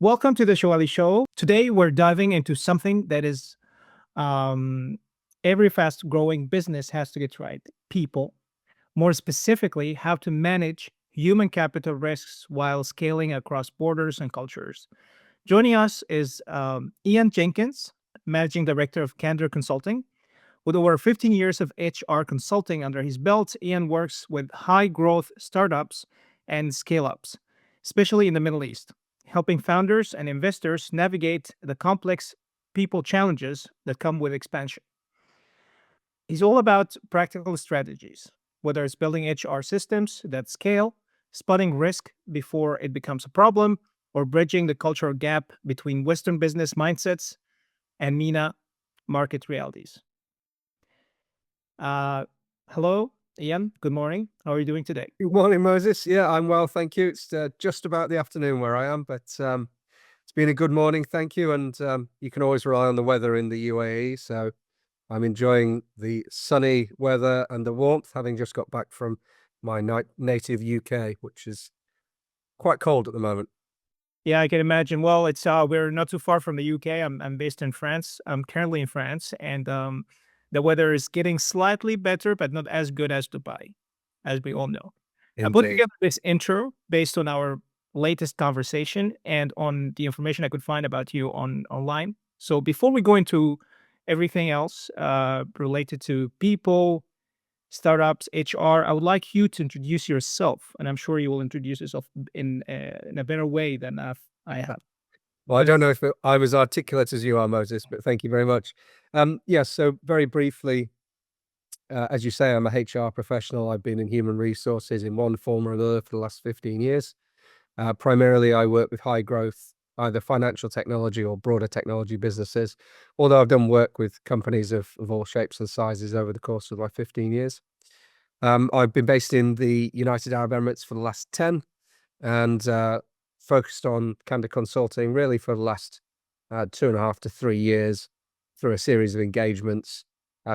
Welcome to the Shawaly Show. Today, we're diving into something that is um, every fast growing business has to get right: people. More specifically, how to manage human capital risks while scaling across borders and cultures. Joining us is Ian Jenkins, Managing Director of Candor Consulting. With over 15 years of HR consulting under his belt, Ian works with high growth startups and scale ups, especially in the Middle East, helping founders and investors navigate the complex people challenges that come with expansion. He's all about practical strategies, whether it's building HR systems that scale, spotting risk before it becomes a problem, or bridging the cultural gap between Western business mindsets and MENA market realities. Uh, Hello, Ian. Good morning. How are you doing today? Good morning, Moses. Yeah, I'm well, thank you. It's just about the afternoon where I am, but it's been a good morning, thank you. And you can always rely on the weather in the UAE, so I'm enjoying the sunny weather and the warmth, having just got back from my native UK, which is quite cold at the moment. Yeah, I can imagine. Well, it's we're not too far from the UK. I'm based in France. I'm currently in France, and the weather is getting slightly better, but not as good as Dubai, as we all know. I put Indeed. together this intro based on our latest conversation and on the information I could find about you online. So before we go into everything else related to people, startups, HR, I would like you to introduce yourself, and I'm sure you will introduce yourself in a better way than I have. Well, I don't know if I'm as articulate as you are, Moses, but thank you very much. Yes, so very briefly, as you say, I'm a HR professional. I've been in human resources in one form or another for the last 15 years. Primarily, I work with high growth, either financial technology or broader technology businesses, although I've done work with companies of all shapes and sizes over the course of my 15 years. I've been based in the United Arab Emirates for the last 10 and focused on Candor Consulting really for the last 2.5 to 3 years through a series of engagements,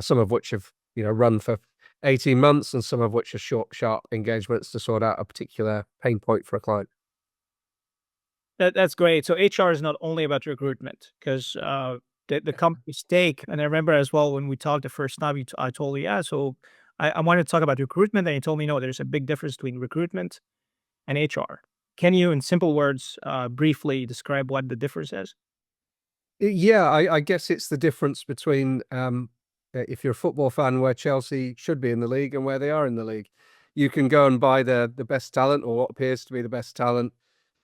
some of which have run for 18 months and some of which are short, sharp engagements to sort out a particular pain point for a client. That's great. So HR is not only about recruitment because the company stake, and I remember as well when we talked the first time, I told you, yeah, so I wanted to talk about recruitment, and you told me, no, there's a big difference between recruitment and HR. Can you, in simple words, briefly describe what the difference is? Yeah, I guess it's the difference between if you're a football fan, where Chelsea should be in the league and where they are in the league. You can go and buy the best talent or what appears to be the best talent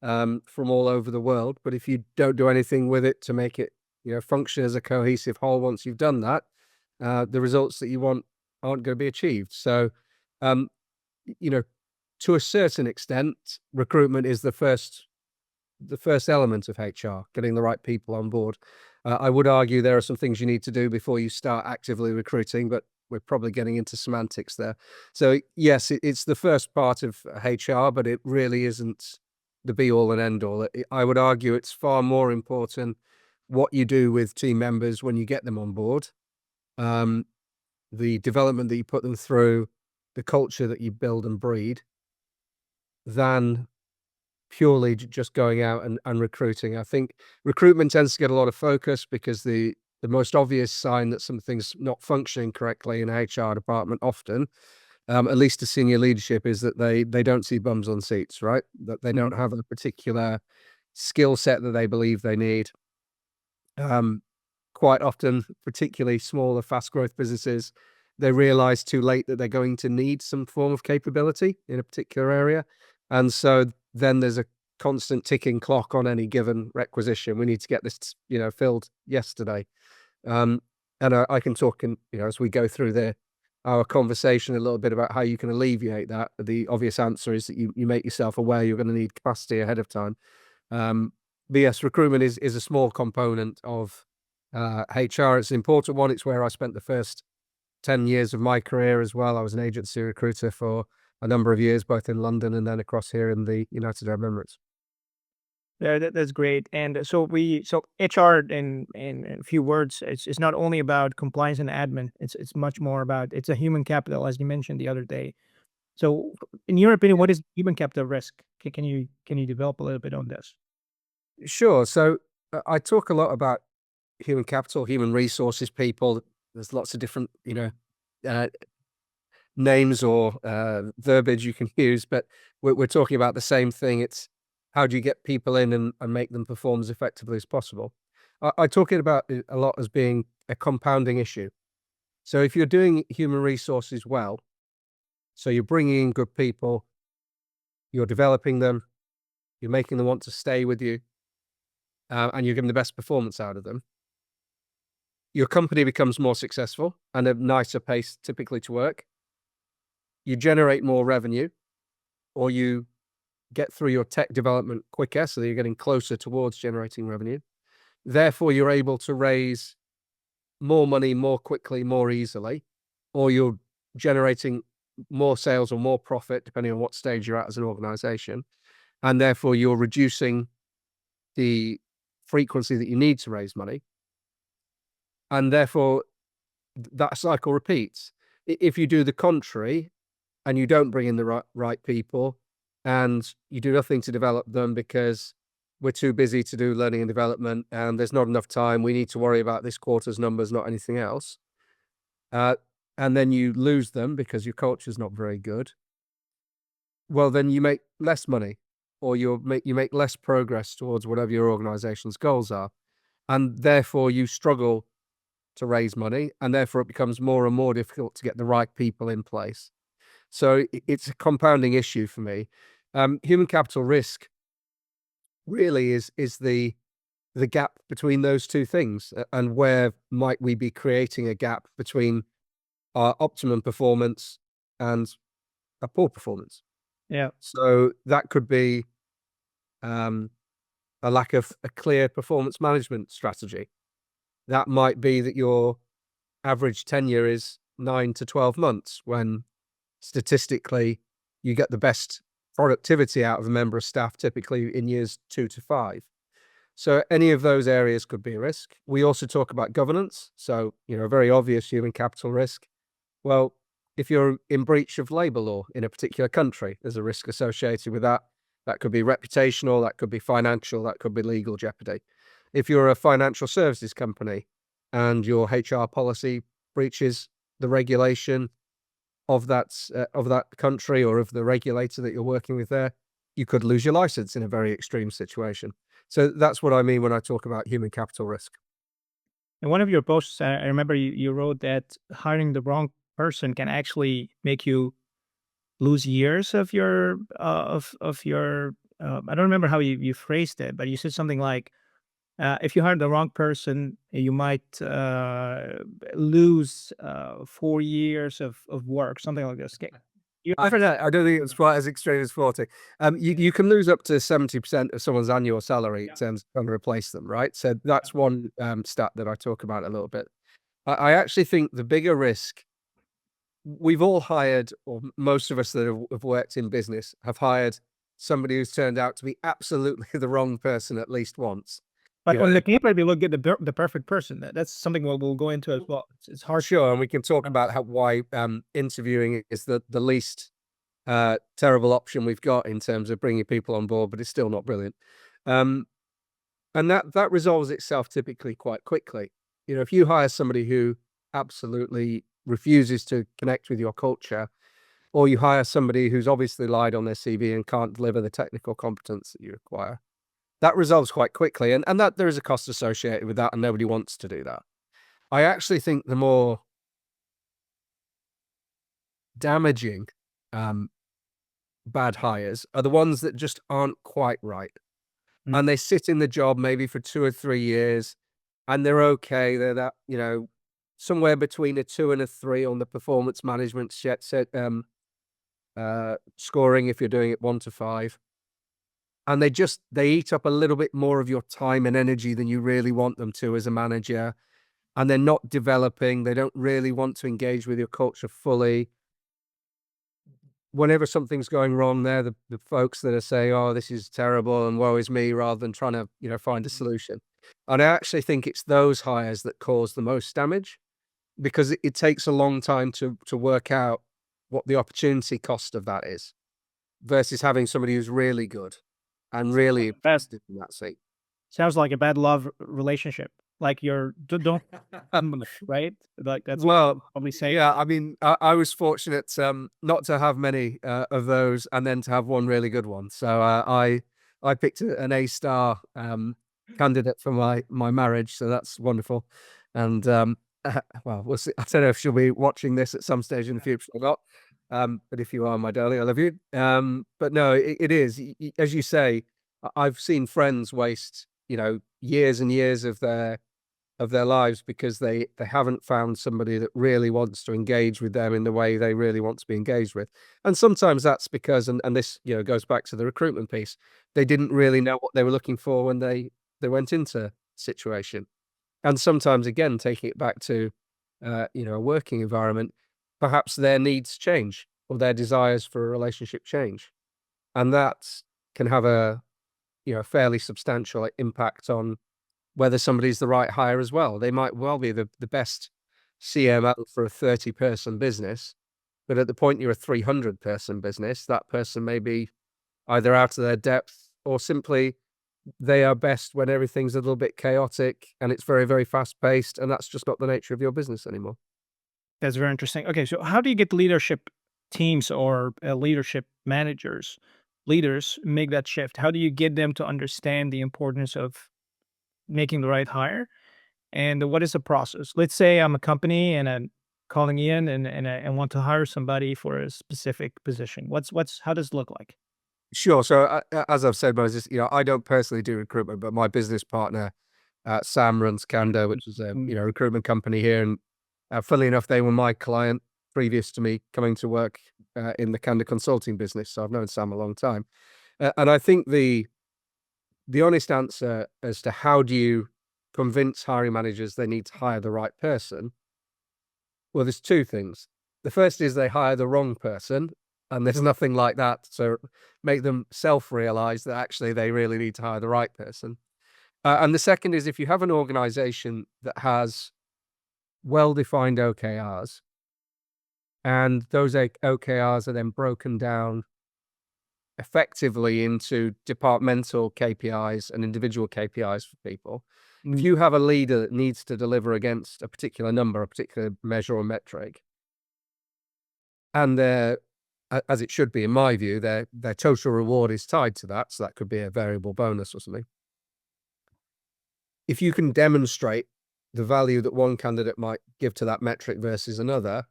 from all over the world, but if you don't do anything with it to make it function as a cohesive whole, once you've done that, the results that you want aren't going to be achieved. So, um, you know, to a certain extent, recruitment is the first element of HR, getting the right people on board. I would argue there are some things you need to do before you start actively recruiting, but we're probably getting into semantics there. So yes, it's the first part of HR, but it really isn't the be all and end all. I would argue it's far more important what you do with team members when you get them on board, um, the development that you put them through, the culture that you build and breed, than purely just going out and recruiting. I think recruitment tends to get a lot of focus because the most obvious sign that something's not functioning correctly in a HR department often, at least to senior leadership, is that they don't see bums on seats, right? That they don't have a particular skill set that they believe they need. Um, Quite often, particularly smaller, fast growth businesses, they realize too late that they're going to need some form of capability in a particular area. And so then there's a constant ticking clock on any given requisition. We need to get this, filled yesterday. Um, and I can talk as we go through our conversation a little bit about how you can alleviate that. The obvious answer is that you make yourself aware you're going to need capacity ahead of time. But yes, recruitment is a small component of HR. It's an important one. It's where I spent the first 10 years of my career as well. I was an agency recruiter for a number of years, both in London and then across here in the United Arab Emirates. Yeah, that's great. And so HR in a few words, it's not only about compliance and admin. It's much more about it's a human capital, as you mentioned the other day. So, in your opinion, what is human capital risk? Can you develop a little bit on this? Sure. So I talk a lot about human capital, human resources people. There's lots of different, uh, names or verbiage you can use, but we're talking about the same thing. It's how do you get people in and make them perform as effectively as possible? I talk it about it a lot as being a compounding issue. So if you're doing human resources well, so you're bringing in good people, you're developing them, you're making them want to stay with you, and you're getting the best performance out of them, your company becomes more successful and a nicer pace typically to work. You generate more revenue, or you get through your tech development quicker, so you're getting closer towards generating revenue. Therefore, you're able to raise more money more quickly, more easily, or you're generating more sales or more profit, depending on what stage you're at as an organization. And therefore, you're reducing the frequency that you need to raise money. And therefore, that cycle repeats. If you do the contrary and you don't bring in the right people and you do nothing to develop them because we're too busy to do learning and development and there's not enough time, we need to worry about this quarter's numbers, not anything else. Uh, and then you lose them because your culture's not very good. Well, then you make less money, or you make less progress towards whatever your organization's goals are. And therefore you struggle to raise money, and therefore it becomes more and more difficult to get the right people in place. So it's a compounding issue for me. Human capital risk really is the gap between those two things, and where might we be creating a gap between our optimum performance and a poor performance. Yeah. So that could be um, a lack of a clear performance management strategy. That might be that your average tenure is 9 to 12 months, when statistically you get the best productivity out of a member of staff typically in years 2 to 5. So any of those areas could be a risk. We also talk about governance. So, a very obvious human capital risk. Well, if you're in breach of labor law in a particular country, there's a risk associated with that. That could be reputational, that could be financial, that could be legal jeopardy. If you're a financial services company and your HR policy breaches the regulation of that country or of the regulator that you're working with there, you could lose your license in a very extreme situation. So that's what I mean when I talk about human capital risk. In one of your posts, I remember you wrote that hiring the wrong person can actually make you lose years of your I don't remember how you phrased it, but you said something like, if you hire the wrong person, you might lose 4 years of work, something like this. I don't know. I don't think it's quite as extreme as 40. You can lose up to 70% of someone's annual salary in terms of trying to replace them, right? So that's one stat that I talk about a little bit. I actually think the bigger risk, we've all hired, or most of us that have worked in business have hired somebody who's turned out to be absolutely the wrong person at least once. But You know, on the paper, they look at the perfect person. That's something we'll go into as well. It's hard. sure, and we can talk about why interviewing is the least terrible option we've got in terms of bringing people on board, but it's still not brilliant. Um, and that resolves itself typically quite quickly. If you hire somebody who absolutely refuses to connect with your culture, or you hire somebody who's obviously lied on their CV and can't deliver the technical competence that you require, that resolves quite quickly. And that there is a cost associated with that, and nobody wants to do that. I actually think the more damaging bad hires are the ones that just aren't quite right. Mm. And they sit in the job maybe for 2 or 3 years, and they're okay. They're that, somewhere between a 2 and a 3 on the performance management scoring if you're doing it 1 to 5. And they eat up a little bit more of your time and energy than you really want them to as a manager, and they're not developing. They don't really want to engage with your culture fully. Whenever something's going wrong, they're the folks that are saying, "Oh, this is terrible and woe is me," rather than trying to, find a solution. And I actually think it's those hires that cause the most damage, because it takes a long time to work out what the opportunity cost of that is, versus having somebody who's really good and really Best. invested in that seat. Sounds like a bad love relationship. Like you're don't right? Like that's what Well, you probably say. yeah, I mean, I was fortunate, not to have many, of those and then to have one really good one. So, I picked an A star, candidate for my marriage, so that's wonderful. And, well, we'll see. I don't know if she'll be watching this at some stage in the future or not. But if you are, my darling, I love you. But no, it is, as you say, I've seen friends waste, years and years of their lives because they haven't found somebody that really wants to engage with them in the way they really want to be engaged with. And sometimes that's because, and this, goes back to the recruitment piece, they didn't really know what they were looking for when they went into situation. And sometimes, again, taking it back to, a working environment, perhaps their needs change or their desires for a relationship change. And that can have a, fairly substantial impact on whether somebody's the right hire as well. They might well be the best CMO for a 30-person business, but at the point you're a 300-person business, that person may be either out of their depth or simply they are best when everything's a little bit chaotic and it's very, very fast paced, and that's just not the nature of your business anymore. That's very interesting. Okay, so how do you get leadership teams or leadership managers, leaders make that shift? How do you get them to understand the importance of making the right hire? And what is the process? Let's say I'm a company and I'm calling in and want to hire somebody for a specific position. What's how does it look like? Sure. So, as I've said, Moses, I don't personally do recruitment, but my business partner, Sam, runs Candor, which is a Mm. recruitment company here. And funnily enough, they were my client previous to me coming to work in the Candor Consulting business. So I've known Sam a long time, and I think the honest answer as to how do you convince hiring managers they need to hire the right person, well, there's two things. The first is they hire the wrong person, and there's nothing like that to make them self-realize that actually they really need to hire the right person. And the second is if you have an organization that has well-defined OKRs, and those OKRs are then broken down effectively into departmental KPIs and individual KPIs for people. If Mm. you have a leader that needs to deliver against a particular number, a particular measure or metric, and as it should be in my view, their total reward is tied to that, so that could be a variable bonus or something. If you can demonstrate the value that one candidate might give to that metric versus another,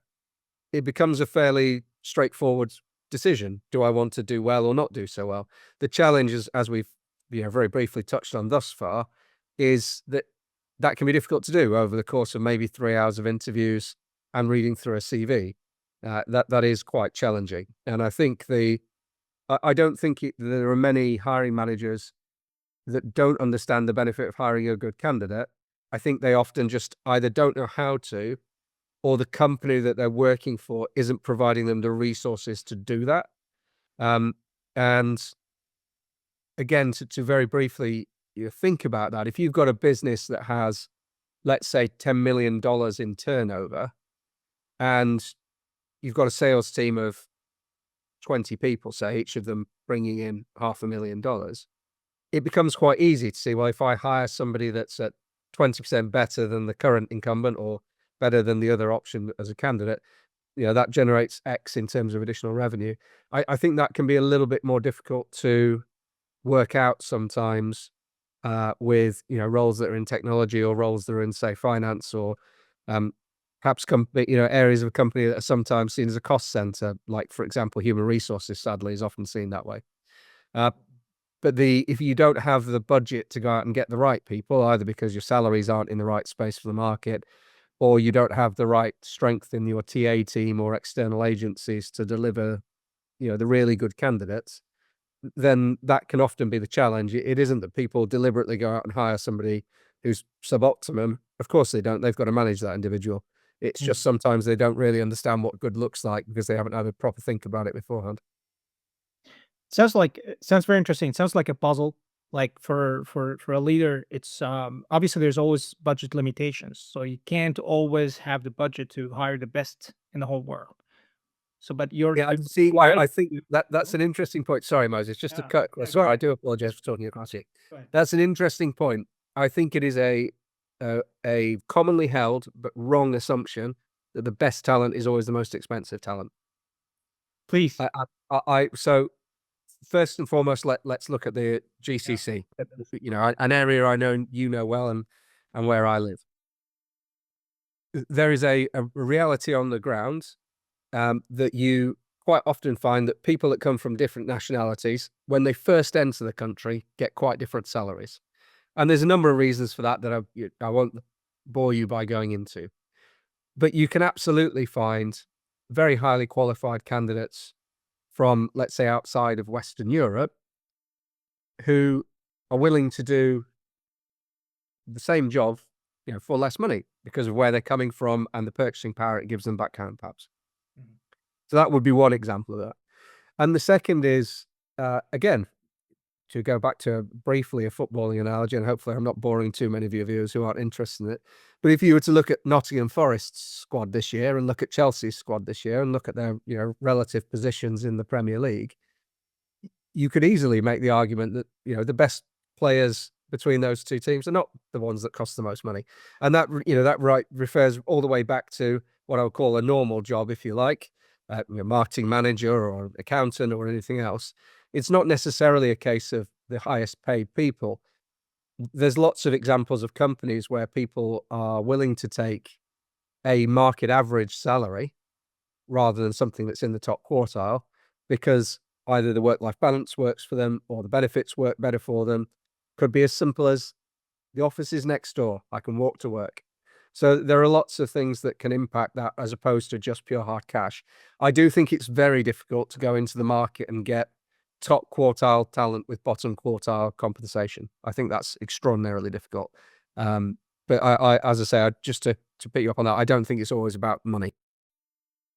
it becomes a fairly straightforward decision. Do I want to do well or not do so well? The challenge is, as we've very briefly touched on thus far, is that that can be difficult to do over the course of maybe 3 hours of interviews and reading through a CV. That is quite challenging, and I think I don't think there are many hiring managers that don't understand the benefit of hiring a good candidate. I think they often just either don't know how to, or the company that they're working for isn't providing them the resources to do that. Um, and again, to very briefly think about that, if you've got a business that has, let's say, $10 million in turnover, and you've got a sales team of 20 people, say, each of them bringing in $500,000, it becomes quite easy to see, well, if I hire somebody that's at 20% better than the current incumbent or better than the other option as a candidate, that generates X in terms of additional revenue. I think that can be a little bit more difficult to work out sometimes with, roles that are in technology or roles that are in, say, finance or um, perhaps areas of a company that are sometimes seen as a cost center, like, for example, human resources, sadly, is often seen that way. Uh, but if you don't have the budget to go out and get the right people, either because your salaries aren't in the right space for the market, or you don't have the right strength in your TA team or external agencies to deliver, the really good candidates, then that can often be the challenge. It isn't that people deliberately go out and hire somebody who's suboptimum. Of course they don't. They've got to manage that individual. It's Mm. just sometimes they don't really understand what good looks like because they haven't had a proper think about it beforehand. Sounds like sounds very interesting. Sounds like a puzzle. Like for a leader, it's obviously there's always budget limitations, so you can't always have the budget to hire the best in the whole world. So, but you're Yeah, I see. I think that's an interesting point. Sorry, Moses, just to yeah, cut. yeah, go Sorry, I ahead, do apologize for talking across you. go ahead. That's an interesting point. I think it is a commonly held but wrong assumption that the best talent is always the most expensive talent. Please. So first and foremost, let's look at the Yeah. GCC. You know, an area I know you know well, and where I live. There is a reality on the ground that you quite often find that people that come from different nationalities, when they first enter the country, get quite different salaries. And there's a number of reasons for that that I won't bore you by going into. But you can absolutely find very highly qualified candidates from, let's say, outside of Western Europe who are willing to do the same job, you know, for less money because of where they're coming from and the purchasing power it gives them back home, perhaps. Mhm. So that would be one example of that. And the second is, again, to go back to briefly a footballing analogy, and hopefully I'm not boring too many of your viewers who aren't interested in it. But if you were to look at Nottingham Forest's squad this year and look at Chelsea's squad this year and look at their, you know, relative positions in the Premier League, you could easily make the argument that, you know, the best players between those two teams are not the ones that cost the most money. And that, you know, that refers all the way back to what I would call a normal job, if you like, you know, marketing manager or accountant or anything else. It's not necessarily a case of the highest paid people. There's lots of examples of companies where people are willing to take a market average salary rather than something that's in the top quartile because either the work-life balance works for them or the benefits work better for them. Could be as simple as the office is next door. I can walk to work. So there are lots of things that can impact that as opposed to just pure hard cash. I do think it's very difficult to go into the market and get top quartile talent with bottom quartile compensation. I think that's extraordinarily difficult. But as I say, just to pick you up on that, I don't think it's always about money.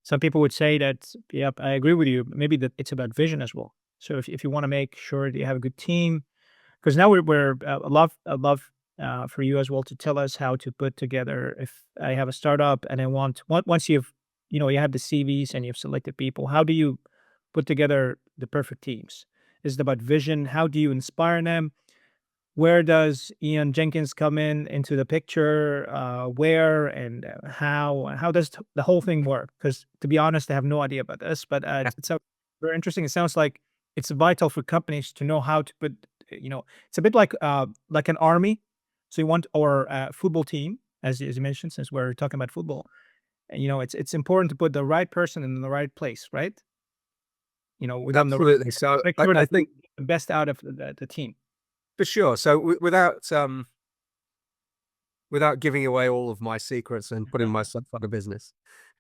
Some people would say that, yep, I agree with you. Maybe that it's about vision as well. So if you want to make sure that you have a good team, because now we're I'd love for you as well to tell us how to put together. If I have a startup and I once you've you have the CVs and you've selected people, how do you put together the perfect teams? Is it about vision? How do you inspire them? Where does Ian Jenkins come into the picture? Where and how? How does the whole thing work? Because to be honest, I have no idea about this, but it's very interesting. It sounds like it's vital for companies to know how to put. It's a bit like an army. So you want or a football team, as you mentioned, since we're talking about football. And, it's important to put the right person in the right place, right? Within the Absolutely. So make sure I that think the best out of the team. for sure. So without giving away all of my secrets and putting myself out of business,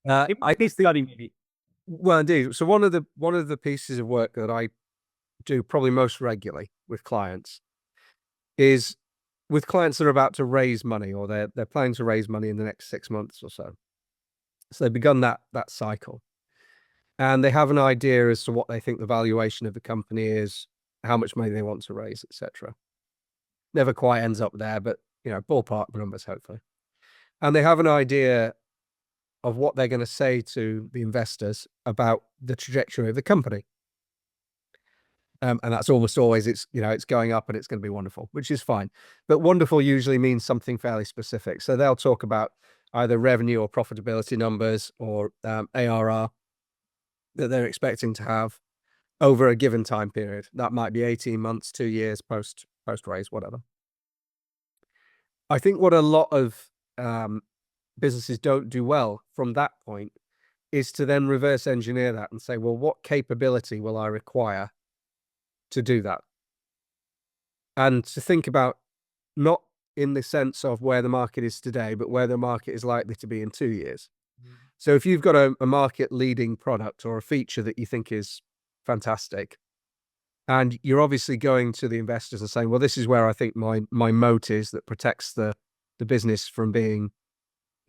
I Case study, maybe. well indeed. So one of the pieces of work that I do probably most regularly with clients is with clients that are about to raise money or they're planning to raise money in the next 6 months or so. So they've begun that cycle and they have an idea as to what they think the valuation of the company is, how much money they want to raise, etc. Never quite ends up there, but ballpark numbers hopefully. And they have an idea of what they're going to say to the investors about the trajectory of the company. And that's almost always it's going up and it's going to be wonderful, which is fine. But wonderful usually means something fairly specific. So they'll talk about either revenue or profitability numbers or ARR that they're expecting to have over a given time period. That might be 18 months, 2 years post raise, whatever. I think what a lot of businesses don't do well from that point is to then reverse engineer that and say, well, what capability will I require to do that? And to think about not in the sense of where the market is today, but where the market is likely to be in 2 years. So if you've got a market leading product or a feature that you think is fantastic, and you're obviously going to the investors and saying, well, this is where I think my moat is that protects the business from being,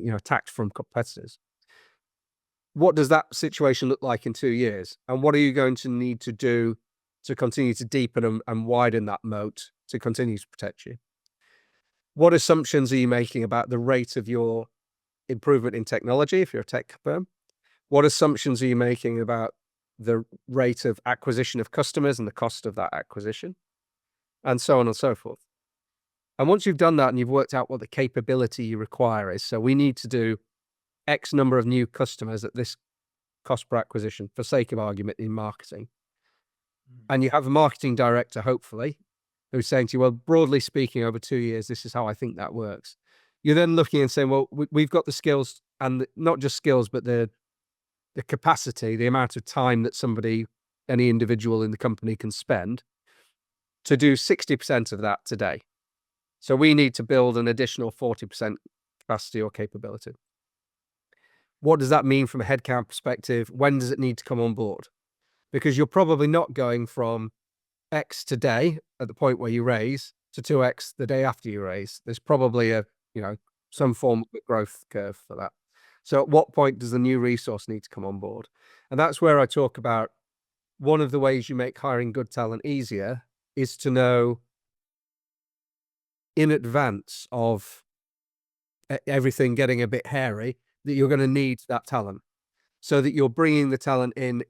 attacked from competitors. What does that situation look like in 2 years? And what are you going to need to do to continue to deepen and widen that moat to continue to protect you? What assumptions are you making about the rate of your improvement in technology if you're a tech firm? What assumptions are you making about the rate of acquisition of customers and the cost of that acquisition, and so on and so forth. And once you've done that and you've worked out what the capability you require is, so we need to do X number of new customers at this cost per acquisition, for sake of argument, in marketing. And you have a marketing director, hopefully, who's saying to you, well, broadly speaking, over 2 years, this is how I think that works. You're then looking and saying, well, we've got the skills, and not just skills, but the capacity, the amount of time that any individual in the company can spend to do 60% of that today. So we need to build an additional 40% capacity or capability. What does that mean from a headcount perspective? When does it need to come on board? Because you're probably not going from X today at the point where you raise to 2X the day after you raise. There's probably some form of growth curve for that. So at what point does the new resource need to come on board? And that's where I talk about one of the ways you make hiring good talent easier is to know in advance of everything getting a bit hairy that you're going to need that talent, so that you're bringing the talent in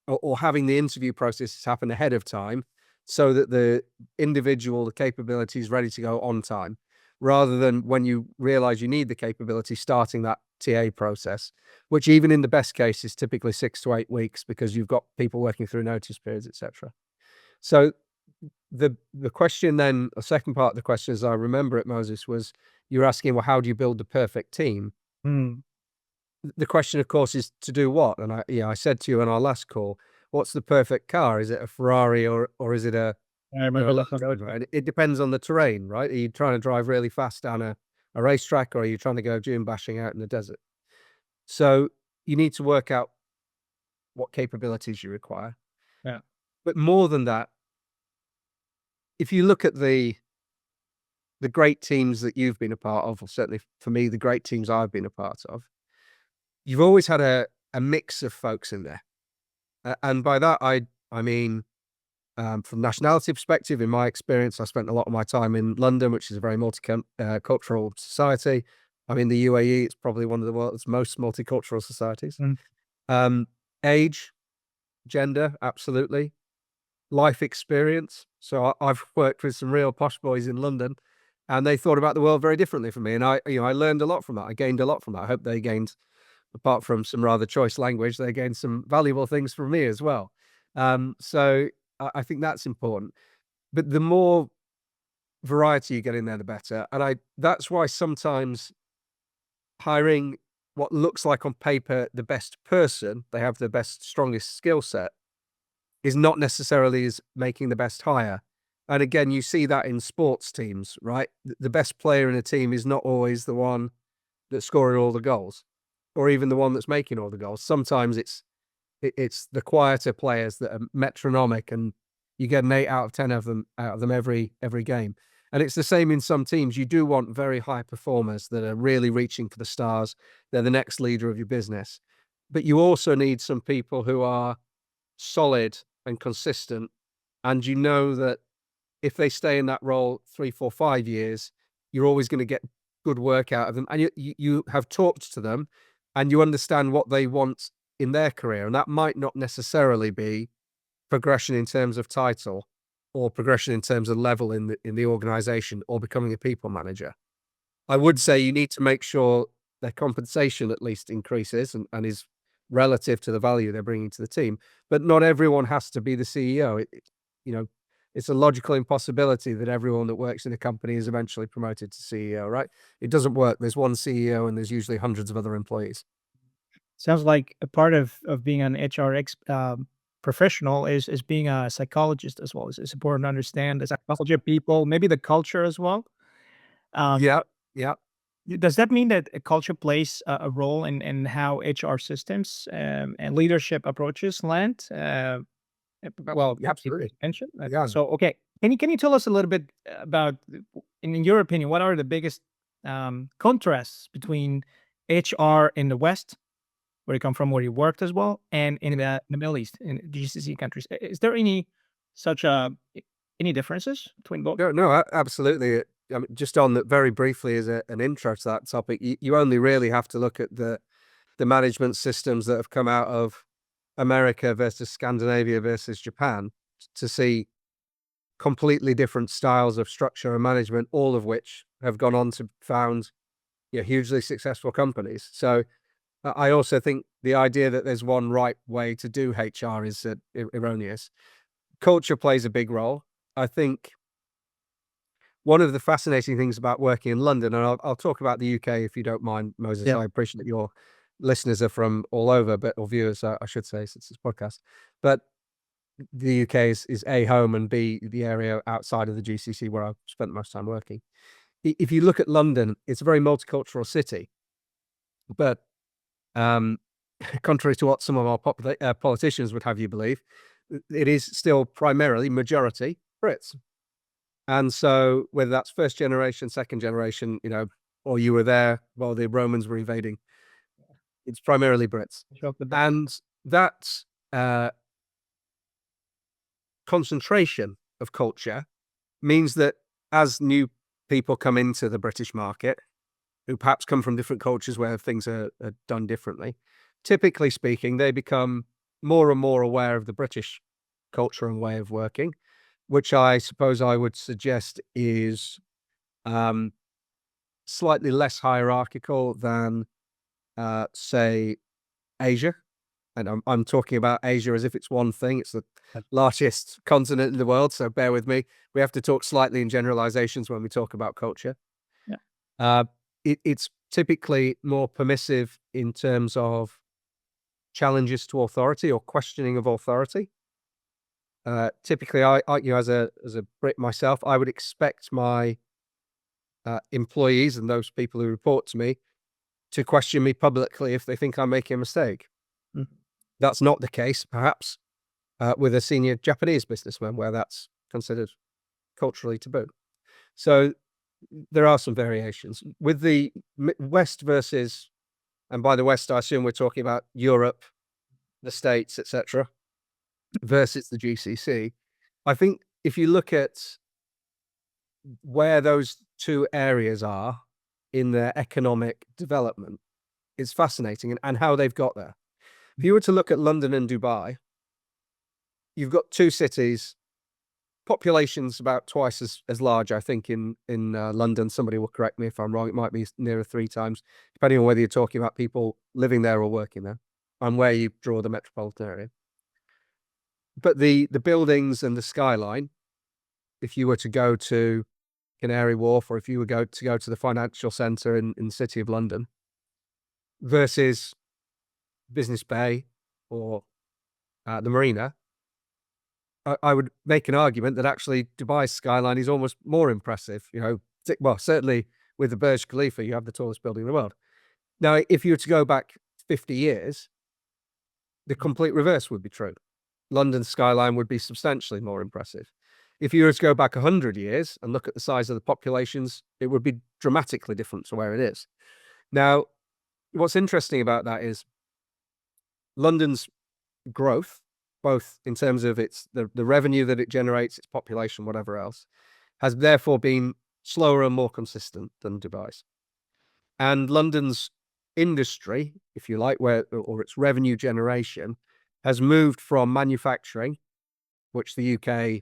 or having the interview processes happen ahead of time, so that the individual, the capability is ready to go on time, rather than when you realize you need the capability, starting that TA process, which even in the best case is typically 6 to 8 weeks because you've got people working through notice periods, etc. So the question then, the second part of the question, as I remember it, Moses, was you're asking, well, how do you build the perfect team? Mm. The question, of course, is to do what? And I said to you in our last call, what's the perfect car? Is it a Ferrari or is it a I remember that. right? It depends on the terrain, right? Are you trying to drive really fast down a racetrack, or are you trying to go dune bashing out in the desert? So you need to work out what capabilities you require. Yeah. But more than that, if you look at the great teams that you've been a part of, or certainly for me, the great teams I've been a part of, you've always had a mix of folks in there. And by that, I mean, from nationality perspective, in my experience, I spent a lot of my time in London, which is a very multicultural society. I'm in the UAE. It's probably one of the world's most multicultural societies. Mm. Age, gender, absolutely. Life experience. So I've worked with some real posh boys in London, and they thought about the world very differently from me. And I learned a lot from that. I gained a lot from that. I hope they gained, apart from some rather choice language, they gained some valuable things from me as well. So I think that's important. But the more variety you get in there, the better. And that's why sometimes hiring what looks like on paper the best person, they have the best, strongest skill set, is not necessarily as making the best hire. And again, you see that in sports teams, right? The best player in a team is not always the one that's scoring all the goals, or even the one that's making all the goals. Sometimes it's the quieter players that are metronomic, and you get an 8 out of 10 of them out of them every game. And it's the same in some teams. You do want very high performers that are really reaching for the stars. They're the next leader of your business. But you also need some people who are solid and consistent, and you know that if they stay in that role 3, 4, 5 years, you're always going to get good work out of them, and you have talked to them, and you understand what they want in their career, and that might not necessarily be progression in terms of title, or progression in terms of level in the organization, or becoming a people manager. I would say you need to make sure their compensation at least increases and is relative to the value they're bringing to the team. But not everyone has to be the CEO. It's a logical impossibility that everyone that works in a company is eventually promoted to CEO, right? It doesn't work. There's one CEO and there's usually hundreds of other employees. Sounds like a part of being an HR professional is being a psychologist as well. It's important to understand the psychology of people, maybe the culture as well. Um, Yeah, yeah, does that mean that a culture plays a role in how HR systems and leadership approaches land? Well, people absolutely. mentioned. Yeah. So, okay, can you tell us a little bit about, in your opinion, what are the biggest contrasts between HR in the West, where you come from, where you worked as well, and in the Middle East, in GCC countries? Is there any such any differences between both? No, no, absolutely. Just on that very briefly as an intro to that topic, you only really have to look at the management systems that have come out of America versus Scandinavia versus Japan to see completely different styles of structure and management, all of which have gone on to found hugely successful companies. So I also think the idea that there's one right way to do HR is erroneous. Culture plays a big role. I think one of the fascinating things about working in London, and I'll talk about the UK if you don't mind, Moses. Yeah. I appreciate your listeners are from all over, or viewers, I should say, since this podcast. But the UK is A, home, and B, the area outside of the GCC where I've spent most time working. If you look at London, it's a very multicultural city. But contrary to what some of our politicians would have you believe, it is still primarily majority Brits. And so whether that's first generation, second generation, or you were there while the Romans were invading, it's primarily Brits. And that concentration of culture means that as new people come into the British market, who perhaps come from different cultures where things are done differently, typically speaking, they become more and more aware of the British culture and way of working, which I suppose I would suggest is slightly less hierarchical than, say, Asia. And I'm talking about Asia as if it's one thing. It's the largest continent in the world, so bear with me. We have to talk slightly in generalizations when we talk about culture. Yeah. It's typically more permissive in terms of challenges to authority or questioning of authority. Typically, I as a Brit myself, I would expect my employees and those people who report to me to question me publicly if they think I'm making a mistake. Mm. That's not the case, perhaps, with a senior Japanese businessman, where that's considered culturally taboo. So there are some variations with the West versus, and by the West, I assume we're talking about Europe, the States, etc., versus the GCC. I think if you look at where those two areas are in their economic development, it's fascinating, and how they've got there. If you were to look at London and Dubai, you've got two cities, population's about twice as large, I think, in London. Somebody will correct me if I'm wrong. It might be nearer 3 times, depending on whether you're talking about people living there or working there, and where you draw the metropolitan area. But the buildings and the skyline, if you were to go to Canary Wharf, or if you were to go to the financial centre in the City of London, versus Business Bay or the Marina, I would make an argument that actually Dubai's skyline is almost more impressive. Well, certainly with the Burj Khalifa, you have the tallest building in the world. Now, if you were to go back 50 years, the complete reverse would be true. London's skyline would be substantially more impressive. If you were to go back 100 years and look at the size of the populations, it would be dramatically different to where it is. Now, what's interesting about that is London's growth, both in terms of the revenue that it generates, its population, whatever else, has therefore been slower and more consistent than Dubai's. And London's industry, if you like, or its revenue generation, has moved from manufacturing, which the UK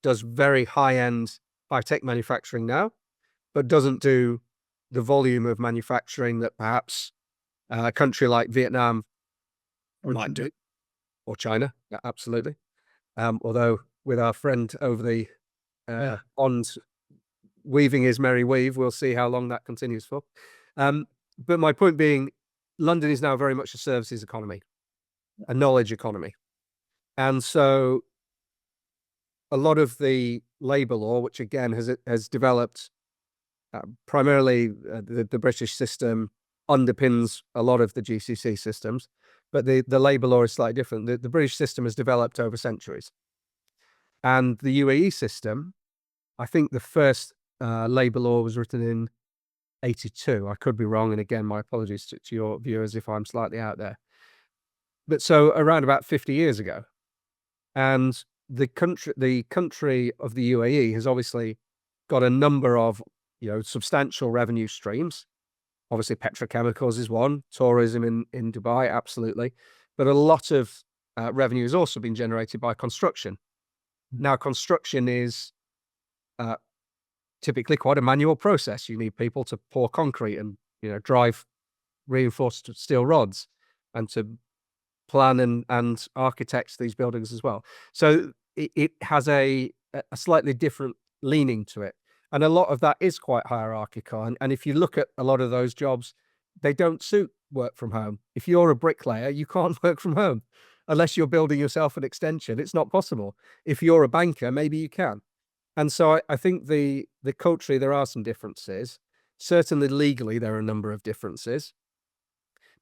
does very high-end, high-tech manufacturing now, but doesn't do the volume of manufacturing that perhaps a country like Vietnam might do, or China, absolutely. Although with our friend over the pond weaving his merry weave, we'll see how long that continues for. But my point being, London is now very much a services economy, a knowledge economy. And so a lot of the labour law, which again has developed primarily the British system, underpins a lot of the GCC systems, but the labour law is slightly different. The British system has developed over centuries. And the UAE system, I think the first labour law was written in 82. I could be wrong, and again, my apologies to your viewers if I'm slightly out there. But so around about 50 years ago. And the country of the UAE has obviously got a number of substantial revenue streams, Obviously, petrochemicals is one. Tourism in Dubai, absolutely. But a lot of revenue has also been generated by construction. Now, construction is typically quite a manual process. You need people to pour concrete and drive reinforced steel rods, and to plan and architect these buildings as well. So it has a slightly different leaning to it. And a lot of that is quite hierarchical. And if you look at a lot of those jobs, they don't suit work from home. If you're a bricklayer, you can't work from home unless you're building yourself an extension. It's not possible. If you're a banker, maybe you can. And so I think the culturally, there are some differences. Certainly legally, there are a number of differences.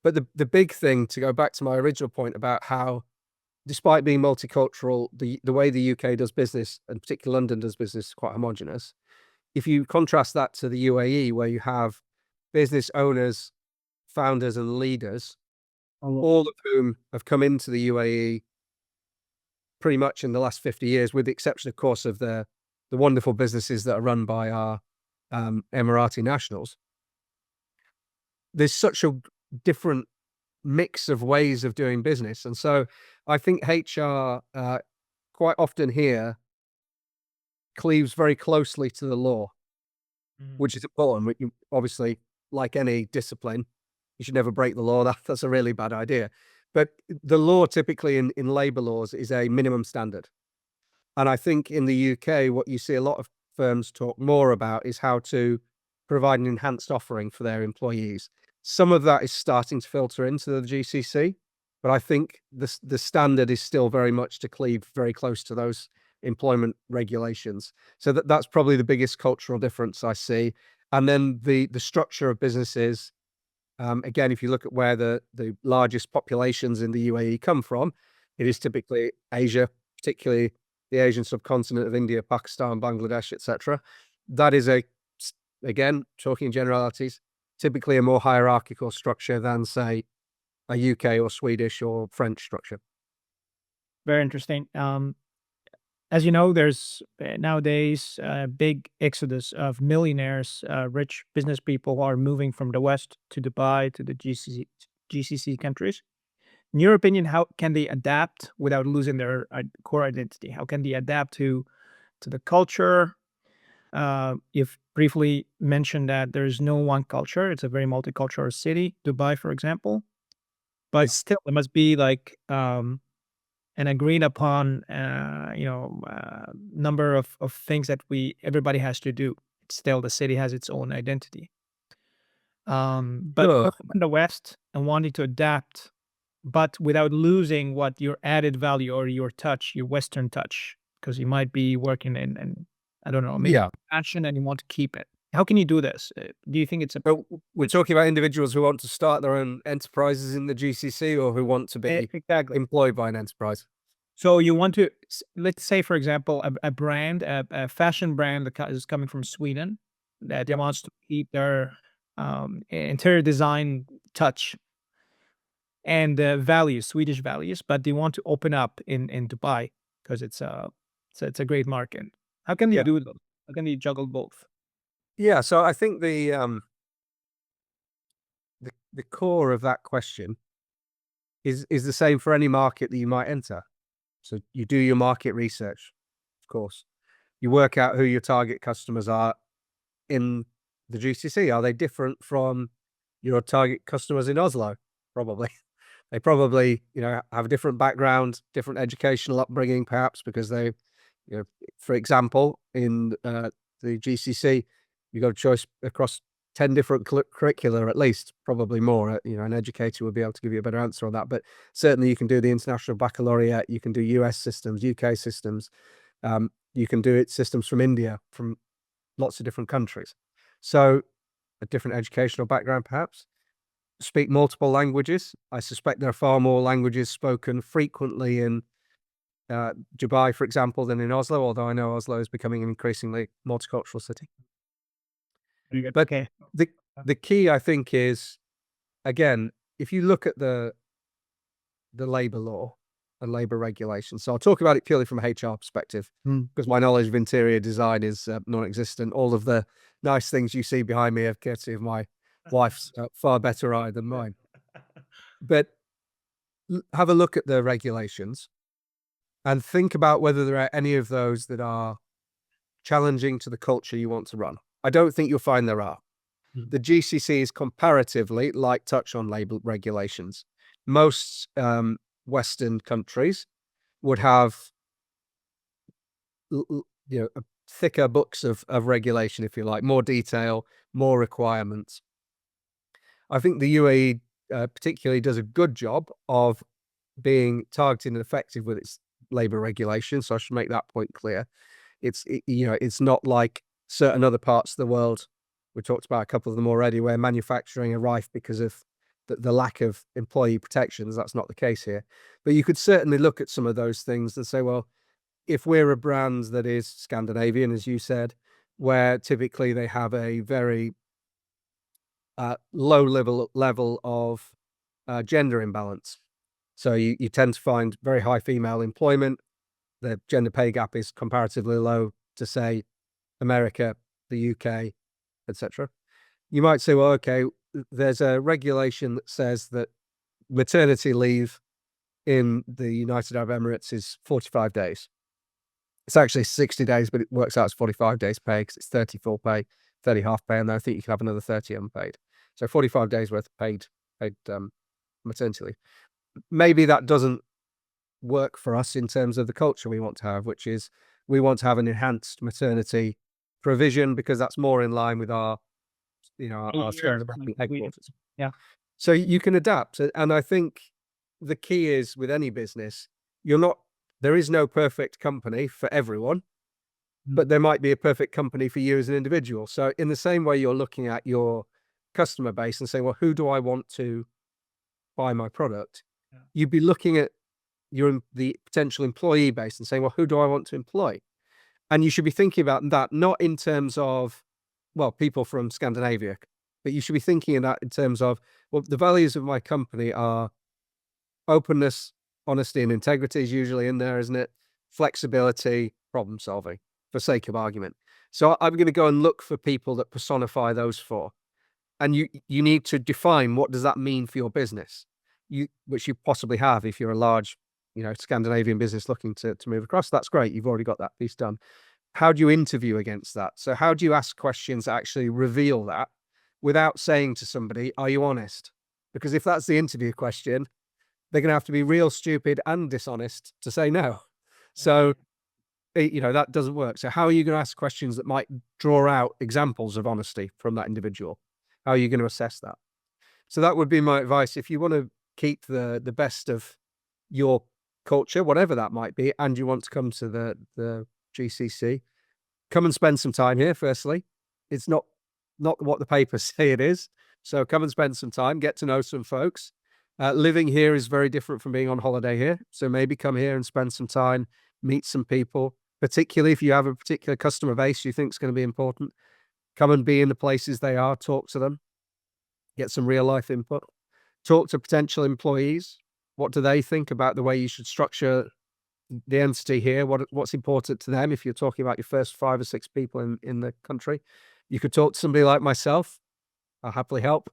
But the big thing, to go back to my original point about how, despite being multicultural, the way the UK does business, and particularly London does business, is quite homogenous. If you contrast that to the UAE, where you have business owners, founders, and leaders, all of whom have come into the UAE pretty much in the last 50 years, with the exception, of course, of the wonderful businesses that are run by our Emirati nationals. There's such a different mix of ways of doing business. And so I think HR quite often here cleaves very closely to the law, which is important. Obviously, like any discipline, you should never break the law. That's a really bad idea. But the law typically in labor laws is a minimum standard. And I think in the UK, what you see a lot of firms talk more about is how to provide an enhanced offering for their employees. Some of that is starting to filter into the GCC, but I think the standard is still very much to cleave very close to those employment regulations. So that's probably the biggest cultural difference I see. And then the structure of businesses, again, if you look at where the largest populations in the UAE come from, it is typically Asia, particularly the Asian subcontinent of India, Pakistan, Bangladesh, etc. That is again, talking generalities, typically a more hierarchical structure than, say, a UK or Swedish or French structure. Very interesting. As you know, there's nowadays a big exodus of millionaires, rich business people who are moving from the West to Dubai, to the GCC countries. In your opinion, how can they adapt without losing their core identity? How can they adapt to the culture? You've briefly mentioned that there's no one culture. It's a very multicultural city, Dubai, for example. But still, there must be like an agreed upon, number of things that everybody has to do. Still, the city has its own identity. But Sure. in the West and wanting to adapt, but without losing what your added value or your touch, your Western touch, because you might be working in I don't know, maybe Yeah. passion and you want to keep it. How can you do this? Do you think it's a But we're talking about individuals who want to start their own enterprises in the GCC, or who want to be exactly? employed by an enterprise. So you want to, let's say, for example, a brand, a fashion brand that is coming from Sweden that wants to keep their interior design touch and values, Swedish values, but they want to open up in Dubai because it's a great market. How can they Yeah. do those? How can they juggle both? Yeah. So I think the core of that question is the same for any market that you might enter. So you do your market research, of course. You work out who your target customers are in the GCC. Are they different from your target customers in Oslo? Probably. They probably, have a different background, different educational upbringing, perhaps because they, for example, in the GCC, you got a choice across 10 different curricula, at least, probably more. An educator would be able to give you a better answer on that. But certainly you can do the International Baccalaureate, you can do US systems, UK systems, you can do systems from India, from lots of different countries. So a different educational background, perhaps. Speak multiple languages. I suspect there are far more languages spoken frequently in Dubai, for example, than in Oslo, although I know Oslo is becoming an increasingly multicultural city. But Okay. the key, I think, is, again, if you look at the labor law and labor regulations. So I'll talk about it purely from a HR perspective, because my knowledge of interior design is non-existent. All of the nice things you see behind me are courtesy of my wife's far better eye than mine. But have a look at the regulations and think about whether there are any of those that are challenging to the culture you want to run. I don't think you'll find there are. Mm. The GCC is comparatively light touch on label regulations. Most Western countries would have thicker books of regulation, if you like, more detail, more requirements. I think the UAE particularly does a good job of being targeted and effective with its labor regulation. So I should make that point clear. It's not like certain other parts of the world. We talked about a couple of them already, where manufacturing are rife because of the lack of employee protections. That's not the case here. But you could certainly look at some of those things and say, well, if we're a brand that is Scandinavian, as you said, where typically they have a very low level of gender imbalance. So you tend to find very high female employment. The gender pay gap is comparatively low to, say, America, the UK, etc. You might say, well, okay, there's a regulation that says that maternity leave in the United Arab Emirates is 45 days. It's actually 60 days, but it works out as 45 days pay because it's 30 full pay, 30 half pay, and then I think you can have another 30 unpaid. So 45 days worth of paid maternity leave. Maybe that doesn't work for us in terms of the culture we want to have, which is we want to have an enhanced maternity provision because that's more in line with our headquarters. Yeah. So you can adapt. And I think the key is with any business, there is no perfect company for everyone, but there might be a perfect company for you as an individual. So in the same way you're looking at your customer base and saying, well, who do I want to buy my product? Yeah. You'd be looking at the potential employee base and saying, well, who do I want to employ? And you should be thinking about that, not in terms of, well, people from Scandinavia, but you should be thinking of that in terms of, well, the values of my company are openness, honesty, and integrity is usually in there, isn't it? Flexibility, problem solving, for sake of argument. So I'm going to go and look for people that personify those four. And you need to define what does that mean for your business, which you possibly have if you're a large, Scandinavian business looking to move across. That's great. You've already got that piece done. How do you interview against that? So how do you ask questions that actually reveal that without saying to somebody, are you honest? Because if that's the interview question, they're going to have to be real stupid and dishonest to say no. So, that doesn't work. So how are you going to ask questions that might draw out examples of honesty from that individual? How are you going to assess that? So that would be my advice. If you want to keep the best of your culture, whatever that might be, and you want to come to the GCC, come and spend some time here. Firstly, it's not what the papers say it is. So come and spend some time, get to know some folks. Living here is very different from being on holiday here. So maybe come here and spend some time, meet some people, particularly if you have a particular customer base you think is going to be important. Come and be in the places they are, talk to them, get some real life input, talk to potential employees. What do they think about the way you should structure the entity here? What's important to them? If you're talking about your first 5 or 6 people in the country, you could talk to somebody like myself. I'll happily help.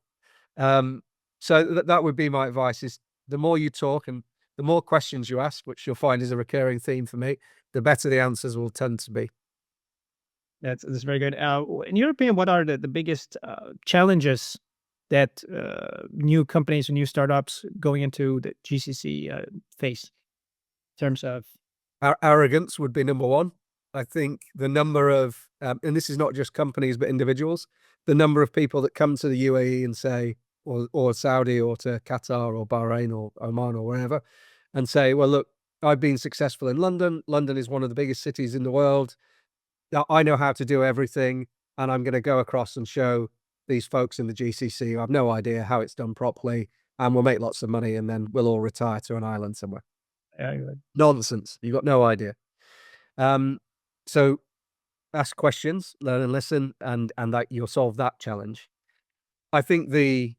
So that would be my advice: is the more you talk and the more questions you ask, which you'll find is a recurring theme for me, the better the answers will tend to be. That's very good. In your opinion, what are the biggest challenges that new companies and new startups going into the GCC face in terms of? Arrogance would be number one. I think the number of, and this is not just companies, but individuals, the number of people that come to the UAE and say, or Saudi, or to Qatar, or Bahrain, or Oman, or wherever, and say, well, look, I've been successful in London. London is one of the biggest cities in the world. Now, I know how to do everything, and I'm going to go across and show these folks in the GCC who have no idea how it's done properly, and we'll make lots of money, and then we'll all retire to an island somewhere. Nonsense. You've got no idea. So ask questions, learn and listen, and that you'll solve that challenge. I think the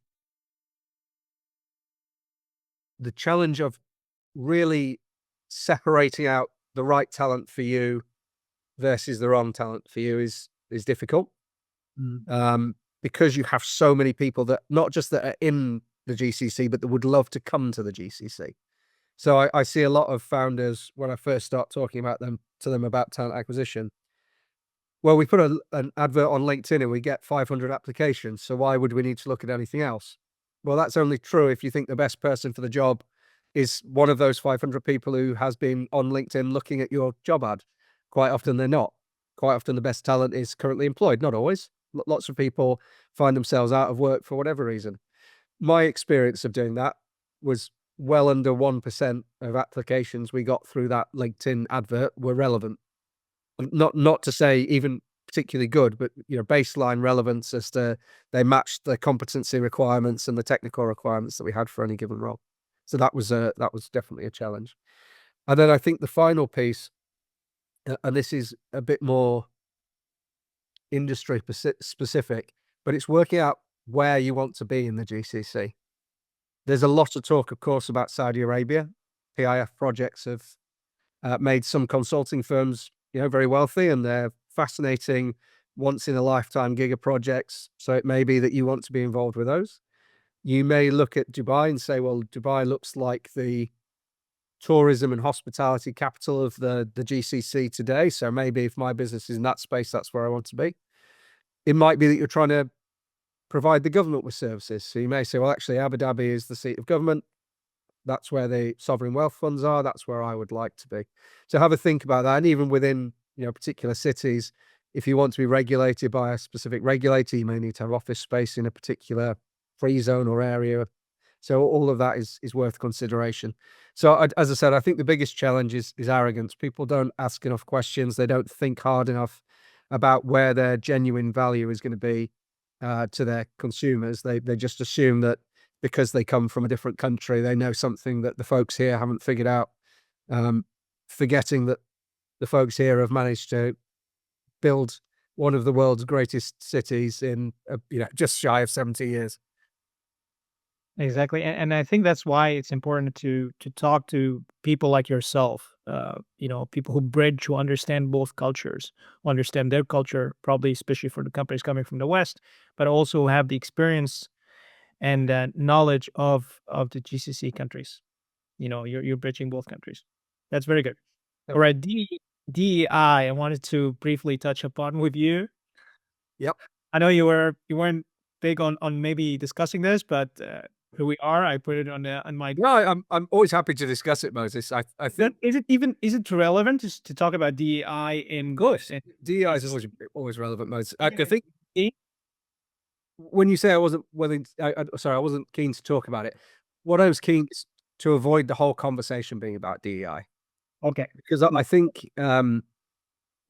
challenge of really separating out the right talent for you versus the wrong talent for you is difficult. because you have so many people that not just that are in the GCC, but that would love to come to the GCC. So I see a lot of founders when I first start talking about them to them about talent acquisition. Well, we put an advert on LinkedIn and we get 500 applications. So why would we need to look at anything else? Well, that's only true if you think the best person for the job is one of those 500 people who has been on LinkedIn looking at your job ad. Quite often they're not. Quite often the best talent is currently employed. Not always. Lots of people find themselves out of work for whatever reason. My experience of doing that was well under 1% of applications we got through that LinkedIn advert were relevant. Not to say even particularly good, but, you know, baseline relevance as to they matched the competency requirements and the technical requirements that we had for any given role. So that was definitely a challenge. And then I think the final piece, and this is a bit more industry specific, but it's working out where you want to be in the GCC. There's a lot of talk, of course, about Saudi Arabia. PIF projects have made some consulting firms, you know, very wealthy, and they're fascinating once in a lifetime giga projects. So it may be that you want to be involved with those. You may look at Dubai and say, well, Dubai looks like the tourism and hospitality capital of the GCC today. So maybe if my business is in that space, that's where I want to be. It might be that you're trying to provide the government with services. So you may say, well, actually, Abu Dhabi is the seat of government. That's where the sovereign wealth funds are. That's where I would like to be. So have a think about that. And even within, you know, particular cities, if you want to be regulated by a specific regulator, you may need to have office space in a particular free zone or area. So all of that is worth consideration. So as I said, I think the biggest challenge is arrogance. People don't ask enough questions. They don't think hard enough about where their genuine value is going to be to their consumers. They just assume that because they come from a different country, they know something that the folks here haven't figured out, forgetting that the folks here have managed to build one of the world's greatest cities in, you know, just shy of 70 years. Exactly, and I think that's why it's important to talk to people like yourself. You know, people who bridge, who understand both cultures, who understand their culture, probably especially for the companies coming from the West, but also have the experience and knowledge of the GCC countries. You know, you're bridging both countries. That's very good. All Yep. right, DEI. I wanted to briefly touch upon with you. Yep. I know you weren't big on maybe discussing this, but here we are. I put it on my. No, I'm always happy to discuss it, Moses. I think Is it relevant to talk about DEI in good. in DEI is always relevant, Moses. I think when you say I wasn't willing, sorry, I wasn't keen to talk about it. What I was keen is to avoid the whole conversation being about DEI, Okay. because I think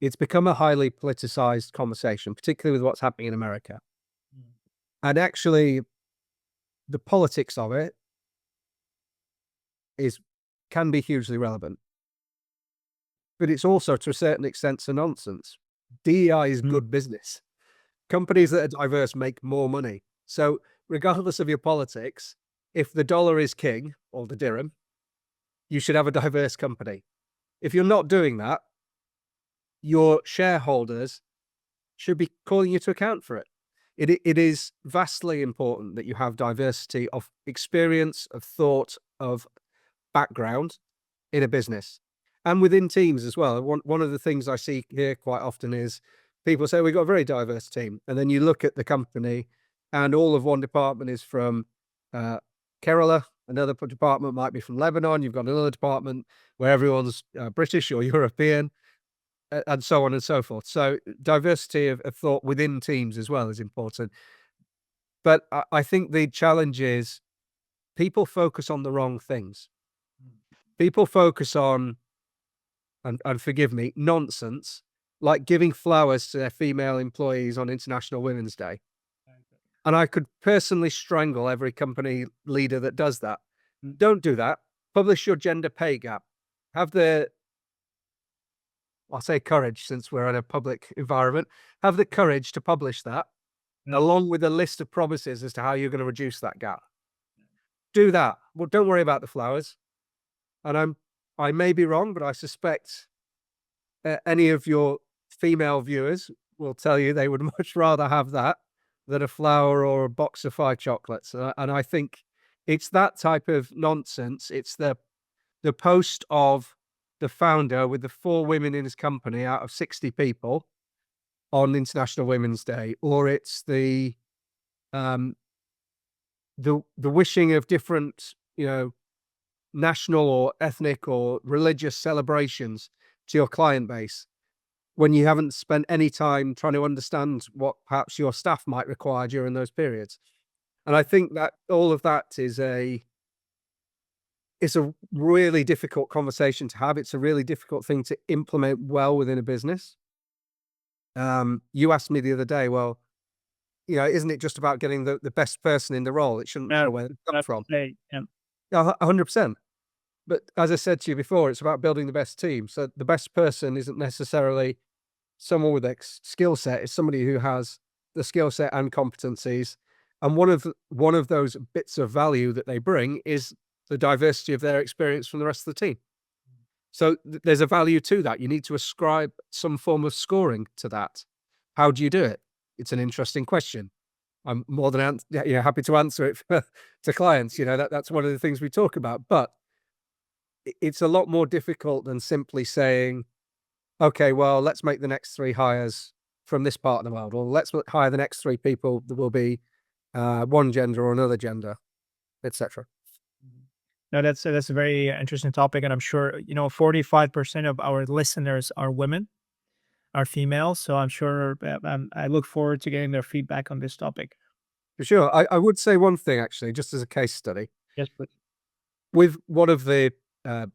it's become a highly politicized conversation, particularly with what's happening in America. And actually, the politics of it can be hugely relevant, but it's also to a certain extent a nonsense. DEI is good business. Companies that are diverse make more money. So regardless of your politics, if the dollar is king or the dirham, you should have a diverse company. If you're not doing that, your shareholders should be calling you to account for it. It is vastly important that you have diversity of experience, of thought, of background in a business and within teams as well. One of the things I see here quite often is people say, we've got a very diverse team. And then you look at the company and all of one department is from Kerala, another department might be from Lebanon. You've got another department where everyone's British or European, and so on and so forth. So diversity of thought within teams as well is important. But I think the challenge is people focus on the wrong things. People focus on, and forgive me, nonsense, like giving flowers to their female employees on International Women's Day. And I could personally strangle every company leader that does that. Don't do that. Publish your gender pay gap. Have the, I'll say courage, since we're in a public environment, have the courage to publish that along with a list of promises as to how you're going to reduce that gap. Do that. Well, don't worry about the flowers. And I may be wrong, but I suspect any of your female viewers will tell you they would much rather have that than a flower or a box of 5 chocolates. And I think it's that type of nonsense. It's the post of the founder with the 4 women in his company out of 60 people on International Women's Day, or it's um, the wishing of different, national or ethnic or religious celebrations to your client base when you haven't spent any time trying to understand what perhaps your staff might require during those periods. And I think that all of that is a really difficult conversation to have. It's a really difficult thing to implement well within a business. You asked me the other day, well, isn't it just about getting the best person in the role? It shouldn't Yeah, matter where they come that's from. say, yeah. Yeah, 100%. But as I said to you before, it's about building the best team. So the best person isn't necessarily someone with skill set. It's somebody who has the skill set and competencies. And one of those bits of value that they bring is the diversity of their experience from the rest of the team. So there's a value to that. You need to ascribe some form of scoring to that. How do you do it? It's an interesting question. I'm more than happy to answer it to clients. That's one of the things we talk about. But it's a lot more difficult than simply saying, okay, well, let's make the next 3 hires from this part of the world, or let's hire the next 3 people that will be one gender or another gender, etc. No, that's a very interesting topic, and I'm sure 45% of our listeners are women, are female. So I'm sure I look forward to getting their feedback on this topic. For sure. I would say one thing, actually, just as a case study. Yes, please. With one of the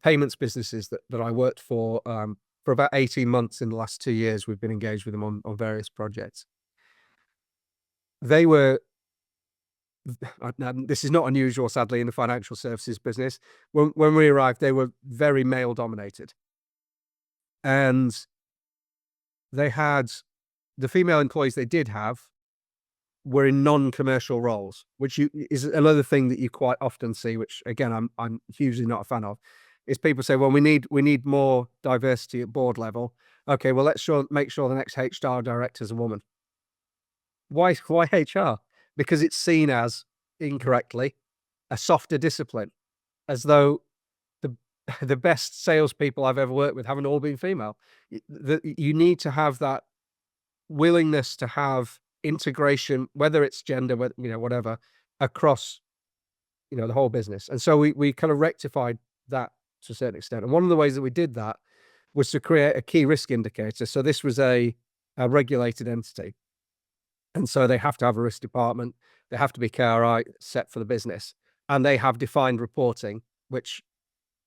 payments businesses that I worked for about 18 months in the last 2 years, we've been engaged with them on various projects. They were, now, this is not unusual, sadly, in the financial services business. When we arrived, they were very male dominated. And they had, the female employees they did have were in non-commercial roles, which is another thing that you quite often see, which again, I'm hugely not a fan of, is people say, well, we need more diversity at board level. Okay, well, make sure the next HR director is a woman. Why HR? Because it's seen as, incorrectly, a softer discipline, as though the the best salespeople I've ever worked with haven't all been female. You need to have that willingness to have integration, whether it's gender, whatever, across, the whole business. And so we kind of rectified that to a certain extent. And one of the ways that we did that was to create a key risk indicator. So this was a regulated entity. And so they have to have a risk department. They have to be KRI set for the business. And they have defined reporting, which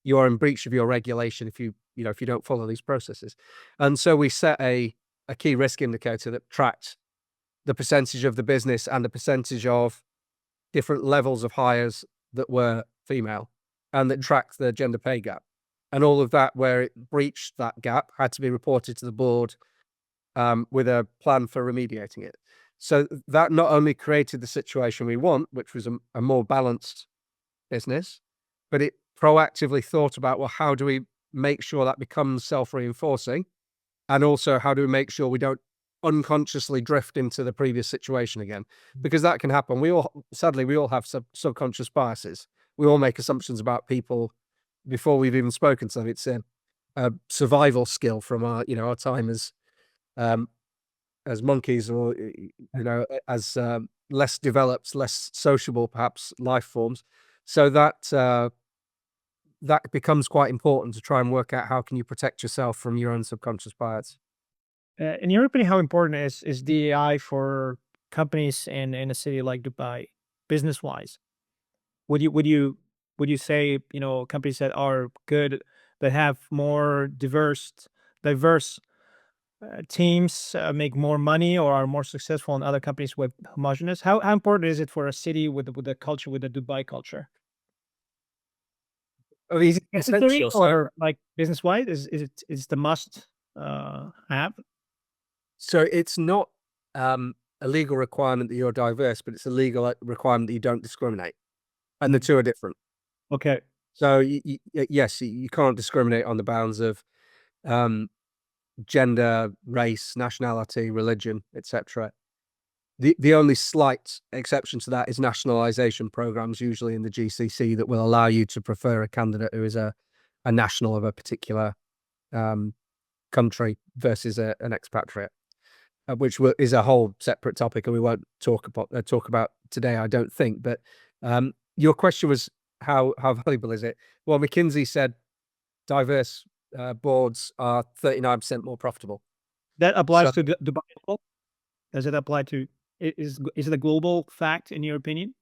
you are in breach of your regulation if you don't follow these processes. And so we set a key risk indicator that tracked the percentage of the business and the percentage of different levels of hires that were female, and that tracked the gender pay gap. And all of that, where it breached that gap, had to be reported to the board with a plan for remediating it. So that not only created the situation we want, which was a more balanced business, but it proactively thought about, well, how do we make sure that becomes self-reinforcing? And also, how do we make sure we don't unconsciously drift into the previous situation again? Because that can happen. Sadly, we all have subconscious biases. We all make assumptions about people before we've even spoken to them. It's a survival skill from our time as monkeys, or as less developed, less sociable, perhaps, life forms. So that becomes quite important to try and work out how can you protect yourself from your own subconscious bias. In your opinion, how important is DEI for companies in a city like Dubai, business wise? Would you say companies that are good, that have more diverse teams, make more money or are more successful than other companies with homogenous? How important is it for a city with a culture, with a Dubai culture? Oh, is it Necessary essential? or like business wise? Is the must have? So it's not a legal requirement that you're diverse, but it's a legal requirement that you don't discriminate, and the two are different. Okay. So yes, you can't discriminate on the bounds of gender, race, nationality, religion, etc. The only slight exception to that is nationalisation programs, usually in the GCC, that will allow you to prefer a candidate who is a national of a particular country versus an expatriate, which is a whole separate topic, and we won't talk about today, I don't think. But your question was how valuable is it? Well, McKinsey said diverse boards are 39% more profitable. That So applies to Dubai as well? Does it apply to is it a global fact in your opinion?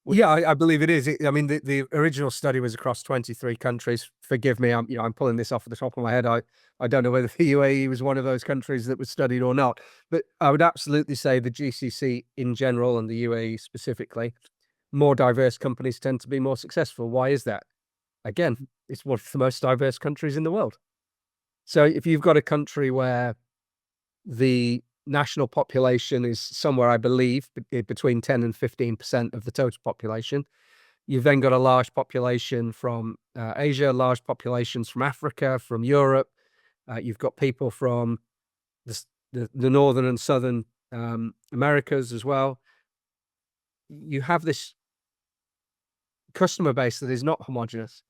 Would yeah, I believe it is. I mean, the original study was across 23 countries. Forgive me, I'm pulling this off the top of my head. I don't know whether the UAE was one of those countries that was studied or not, but I would absolutely say the GCC in general and the UAE specifically, more diverse companies tend to be more successful. Why is that? Again, it's one of the most diverse countries in the world. So if you've got a country where the national population is somewhere, I believe, between 10 and 15% of the total population. You've then got a large population from Asia, large populations from Africa, from Europe. You've got people from the northern and southern Americas as well. You have this customer base that is not homogenous.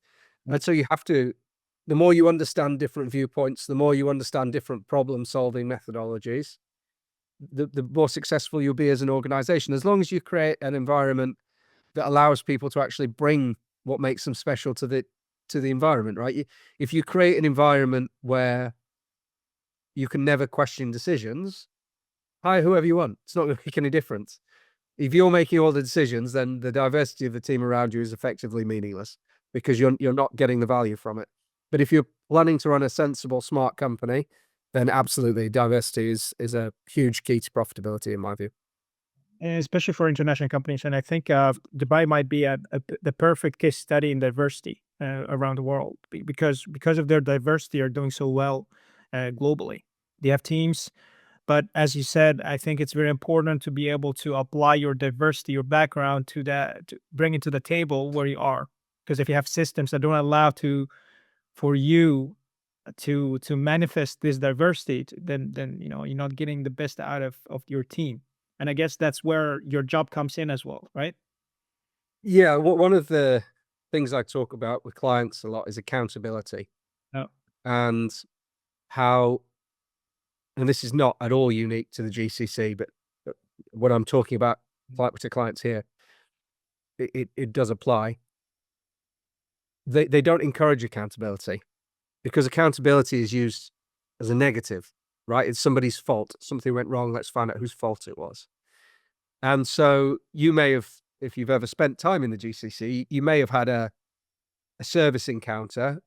And so you have to, the more you understand different viewpoints, the more you understand different problem-solving methodologies, the more successful you'll be as an organization, as long as you create an environment that allows people to actually bring what makes them special to the environment, right? If you create an environment where you can never question decisions, hire whoever you want. It's not going to make any difference. If you're making all the decisions, then the diversity of the team around you is effectively meaningless because you're not getting the value from it. But if you're planning to run a sensible, smart company, then absolutely diversity is a huge key to profitability in my view. and especially for international companies, and I think Dubai might be the perfect case study in diversity around the world because of their diversity are doing so well globally. They have teams, but as you said, I think it's very important to be able to apply your diversity, your background to that, to bring it to the table where you are. Because if you have systems that don't allow for you to manifest this diversity, then you're not getting the best out of your team. And I guess that's where your job comes in as well, right? Yeah, one of the things I talk about with clients a lot is accountability Oh, and how, and this is not at all unique to the GCC, but what I'm talking about to clients here, it does apply. They don't encourage accountability because accountability is used as a negative, right? It's somebody's fault. Something went wrong. Let's find out whose fault it was. And so you may have, if you've ever spent time in the GCC, you may have had a service encounter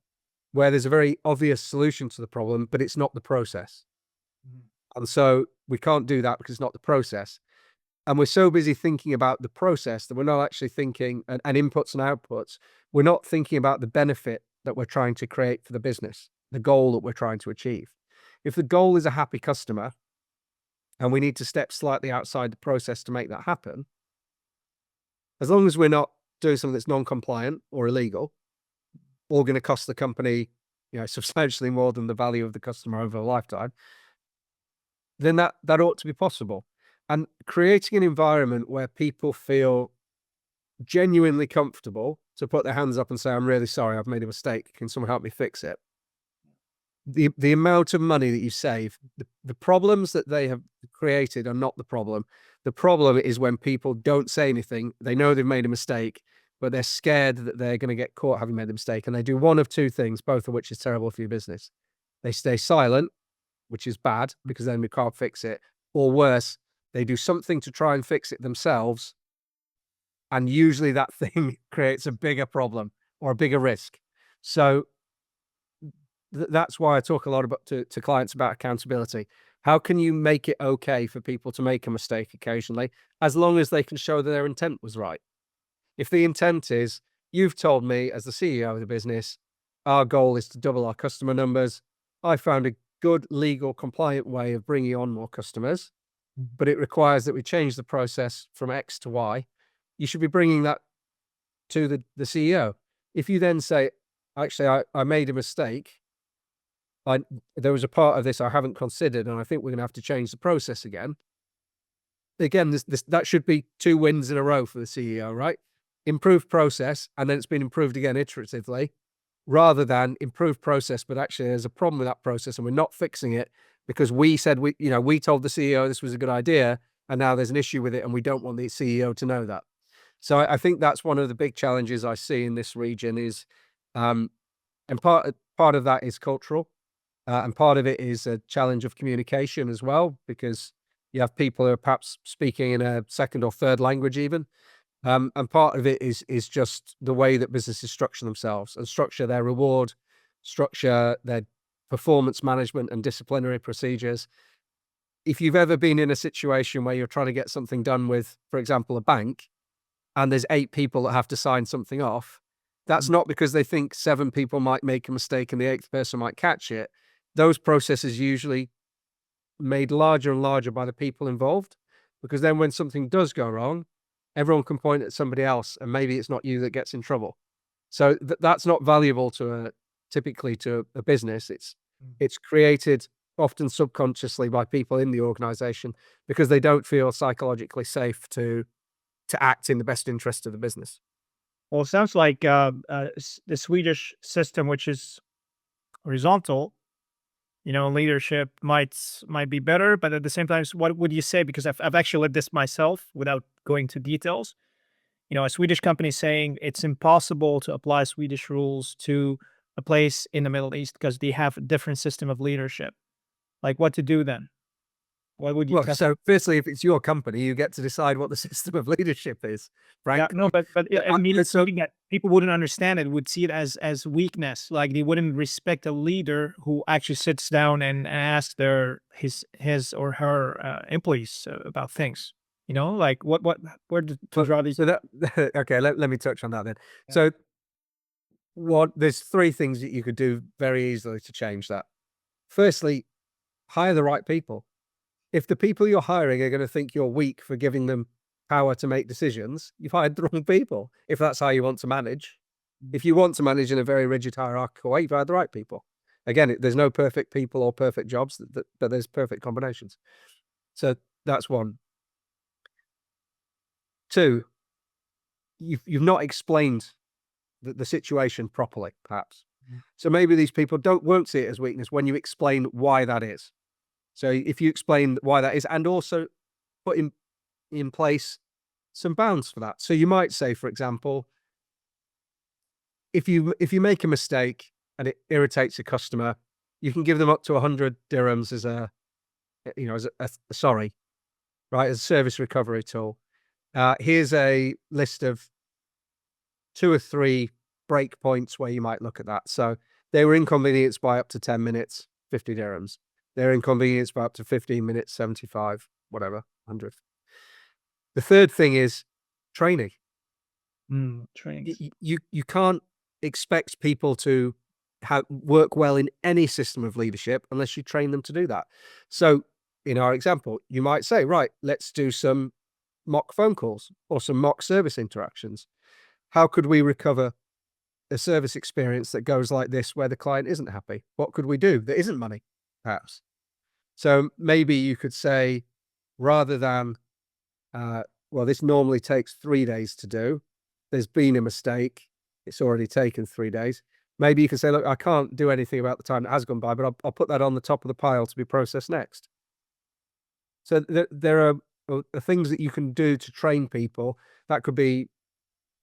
where there's a very obvious solution to the problem, but it's not the process. mhm. And so we can't do that because it's not the process. And we're so busy thinking about the process that we're not actually thinking and inputs and outputs. We're not thinking about the benefit that we're trying to create for the business, the goal that we're trying to achieve. If the goal is a happy customer and we need to step slightly outside the process to make that happen, as long as we're not doing something that's non-compliant or illegal, or going to cost the company, substantially more than the value of the customer over a lifetime, then that ought to be possible. And creating an environment where people feel genuinely comfortable to put their hands up and say, "I'm really sorry, I've made a mistake. Can someone help me fix it?" The amount of money that you save, the problems that they have created are not the problem. The problem is when people don't say anything, they know they've made a mistake, but they're scared that they're going to get caught having made the mistake. And they do one of two things, both of which is terrible for your business. They stay silent, which is bad because then we can't fix it. Or worse, they do something to try and fix it themselves. And usually that thing creates a bigger problem or a bigger risk. So that's why I talk a lot about to clients about accountability. How can you make it okay for people to make a mistake occasionally, as long as they can show that their intent was right? If the intent is, you've told me as the CEO of the business, our goal is to double our customer numbers. I found a good legal compliant way of bringing on more customers, but it requires that we change the process from X to Y. You should be bringing that to the CEO. If you then say, actually, I made a mistake. There was a part of this I haven't considered, and I think we're going to have to change the process again. again, that should be 2 wins in a row for the CEO, right? Improved process, and then it's been improved again iteratively, rather than improved process, but actually there's a problem with that process and we're not fixing it because we said we told the CEO this was a good idea, and now there's an issue with it and we don't want the CEO to know that. So I think that's one of the big challenges I see in this region is, and part of that is cultural, and part of it is a challenge of communication as well, because you have people who are perhaps speaking in a second or third language even. And part of it is just the way that businesses structure themselves and structure their reward, structure their performance management and disciplinary procedures. If you've ever been in a situation where you're trying to get something done with, for example, a bank, and there's 8 people that have to sign something off, that's not because they think 7 people might make a mistake and the 8th person might catch it. Those processes usually made larger and larger by the people involved, because then when something does go wrong, everyone can point at somebody else and maybe it's not you that gets in trouble. So that's not valuable typically to a business. It's created often subconsciously by people in the organization because they don't feel psychologically safe to act in the best interest of the business. Well, it sounds like the Swedish system, which is horizontal, leadership might be better, but at the same time, what would you say? Because I've actually lived this myself without going to details. A Swedish company saying it's impossible to apply Swedish rules to a place in the Middle East because they have a different system of leadership. Like, what to do then? What would you Well, tell? so firstly, if it's your company, you get to decide what the system of leadership is, Yeah, Frank. no, but Uh, I mean, so meaning that people wouldn't understand it, would see it as weakness. Like they wouldn't respect a leader who actually sits down and asks his or her employees about things. Like what where to But draw these. so that okay, let me touch on that then. Yeah. So there's 3 things that you could do very easily to change that. Firstly, hire the right people. If the people you're hiring are gonna think you're weak for giving them power to make decisions, you've hired the wrong people, if that's how you want to manage. If you want to manage in a very rigid hierarchical way, you've hired the right people. Again, there's no perfect people or perfect jobs, but there's perfect combinations. So that's 1. 2, you've not explained the situation properly, perhaps. Mhm. So maybe these people won't see it as weakness when you explain why that is. So if you explain why that is, and also put in place some bounds for that. So you might say, for example, if you make a mistake and it irritates a customer, you can give them up to 100 dirhams as a sorry, right, as a service recovery tool. Here's a list of 2 or 3 break points where you might look at that. So they were inconvenienced by up to 10 minutes, 50 dirhams. They're inconvenienced by up to 15 minutes, 75, whatever, 100. The third thing is training. Trainings. You can't expect people to work well in any system of leadership unless you train them to do that. So in our example, you might say, right, let's do some mock phone calls or some mock service interactions. How could we recover a service experience that goes like this where the client isn't happy? What could we do that isn't money, perhaps? So maybe you could say, rather than, well, this normally takes 3 days to do. There's been a mistake. It's already taken 3 days. Maybe you can say, look, I can't do anything about the time that has gone by, but I'll put that on the top of the pile to be processed next. So there are things that you can do to train people. That could be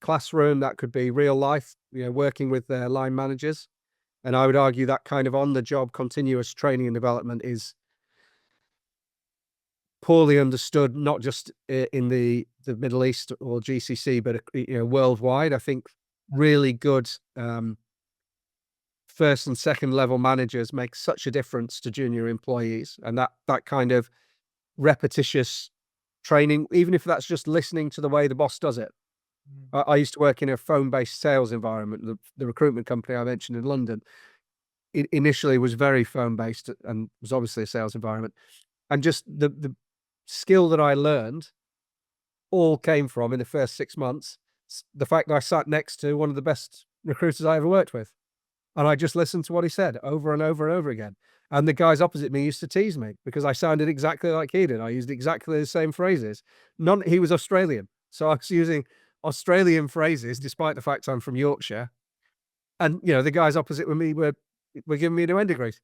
classroom, that could be real life, working with their line managers. And I would argue that kind of on the job continuous training and development is poorly understood, not just in the Middle East or GCC, but worldwide. I think really good first and second level managers make such a difference to junior employees, and that kind of repetitious training, even if that's just listening to the way the boss does it. I used to work in a phone-based sales environment. The recruitment company I mentioned in London, it initially was very phone-based and was obviously a sales environment. And just the skill that I learned all came from, in the first 6 months, the fact that I sat next to one of the best recruiters I ever worked with. And I just listened to what he said over and over and over again. And the guys opposite me used to tease me because I sounded exactly like he did. I used exactly the same phrases. He was Australian, so I was using Australian phrases despite the fact I'm from Yorkshire. And, the guys opposite with me were giving me the end degrees.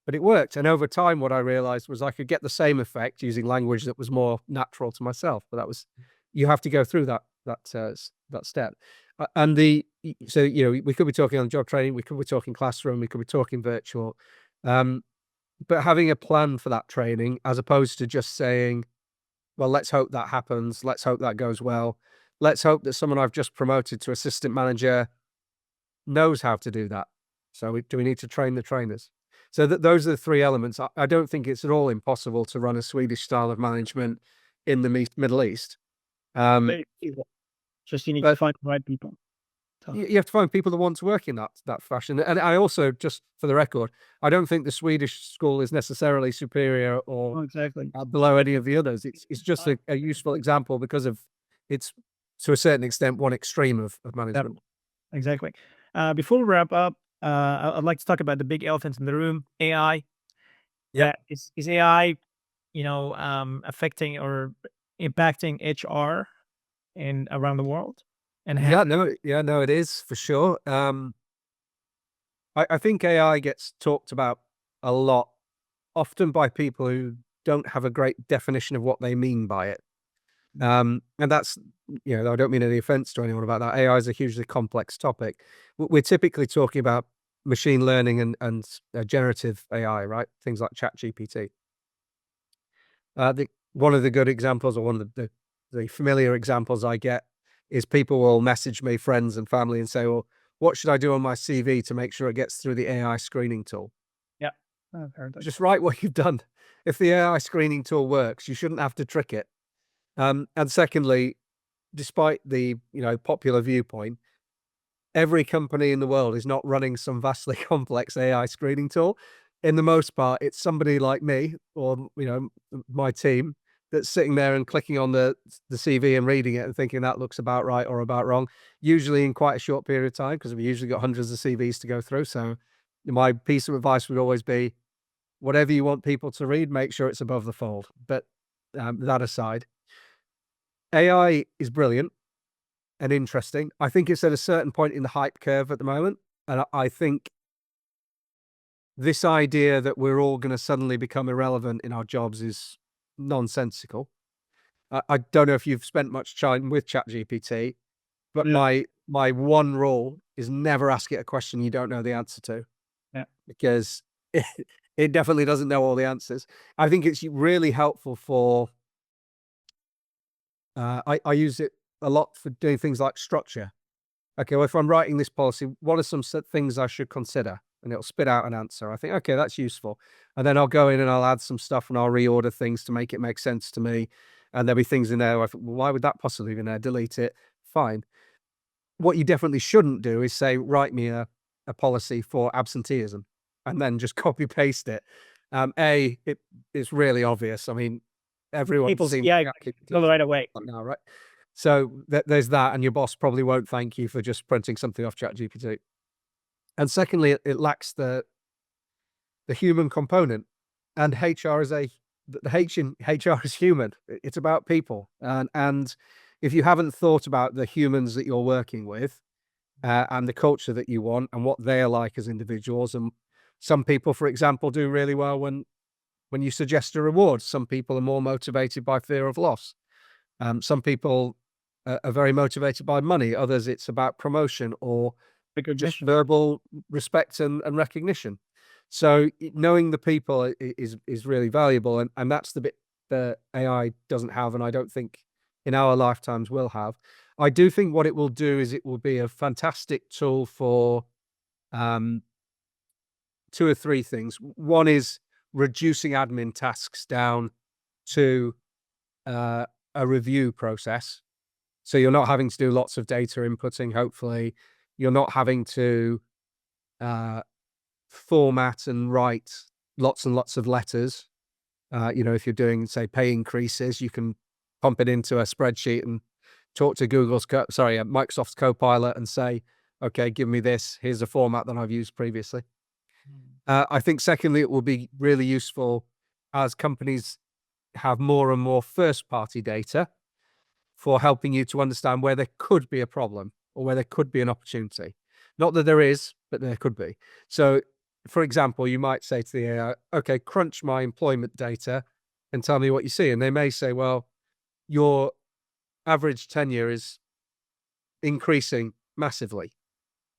But it worked, and over time, what I realized was I could get the same effect using language that was more natural to myself, but that was you have to go through that step. And so, we could be talking on job training, we could be talking classroom, we could be talking virtual, but having a plan for that training as opposed to just saying, "Well, let's hope that happens, let's hope that goes well, let's hope that someone I've just promoted to assistant manager knows how to do that. So do we need to train the trainers?" So those are the three elements. I don't think it's at all impossible to run a Swedish style of management in the Middle East. Very feasible. Just you need to But find the right people. So, you have to find people that want to work in that fashion. And I also, just for the record, I don't think the Swedish school is necessarily superior or exactly. below any of the others. It's just a useful example because of it's to a certain extent one extreme of management. Exactly. Before we wrap up, I'd like to talk about the big elephant in the room, AI. Yeah. Is AI, affecting or impacting HR in around the world? And how? No, it is for sure. I think AI gets talked about a lot, often by people who don't have a great definition of what they mean by it. And that's, I don't mean any offense to anyone about that. AI is a hugely complex topic. We're typically talking about machine learning and generative AI, right? Things like ChatGPT. One of the good examples, or one of the familiar examples I get, is people will message me, friends and family, and say, "Well, what should I do on my CV to make sure it gets through the AI screening tool?" Yeah, I've heard that. Just write what you've done. If the AI screening tool works, you shouldn't have to trick it. And secondly, despite the popular viewpoint, every company in the world is not running some vastly complex AI screening tool. In the most part, it's somebody like me or my team that's sitting there and clicking on the CV and reading it and thinking that looks about right or about wrong, usually in quite a short period of time because we've usually got hundreds of CVs to go through. So my piece of advice would always be, whatever you want people to read, make sure it's above the fold. But that aside, AI is brilliant and interesting. I think it's at a certain point in the hype curve at the moment. And I think this idea that we're all going to suddenly become irrelevant in our jobs is nonsensical. I don't know if you've spent much time with ChatGPT, but Yeah. my one rule is never ask it a question you don't know the answer to. Yeah. Because it definitely doesn't know all the answers. I think it's really helpful for I use it a lot for doing things like structure. Okay, well, if I'm writing this policy, what are some things I should consider? And it'll spit out an answer. I think, okay, that's useful. And then I'll go in and I'll add some stuff and I'll reorder things to make it make sense to me. And there'll be things in there where I think, well, why would that possibly be in there? Delete it. Fine. What you definitely shouldn't do is say, write me a policy for absenteeism and then just copy paste it. It's really obvious. I mean, everyone People, seems yeah, to go the right away. now, right? So there's that, and your boss probably won't thank you for just printing something off ChatGPT. And secondly, it lacks the human component, and HR is the H in HR is human. It's about people, and if you haven't thought about the humans that you're working with, and the culture that you want, and what they're like as individuals, and some people, for example, do really well when you suggest a reward. Some people are more motivated by fear of loss. Some people are very motivated by money. Others, it's about promotion or just Recognition. verbal respect and recognition. So knowing the people is really valuable, and that's the bit that AI doesn't have, and I don't think in our lifetimes will have. I do think what it will do is it will be a fantastic tool for two or three things. One is reducing admin tasks down to a review process. So you're not having to do lots of data inputting, hopefully. You're not having to format and write lots and lots of letters. If you're doing, say, pay increases, you can pump it into a spreadsheet and talk to Microsoft's Copilot and say, okay, give me this. Here's a format that I've used previously. I think secondly, it will be really useful as companies have more and more first-party data for helping you to understand where there could be a problem or where there could be an opportunity. Not that there is, but there could be. So, for example, you might say to the AI, okay, crunch my employment data and tell me what you see. And they may say, well, your average tenure is increasing massively.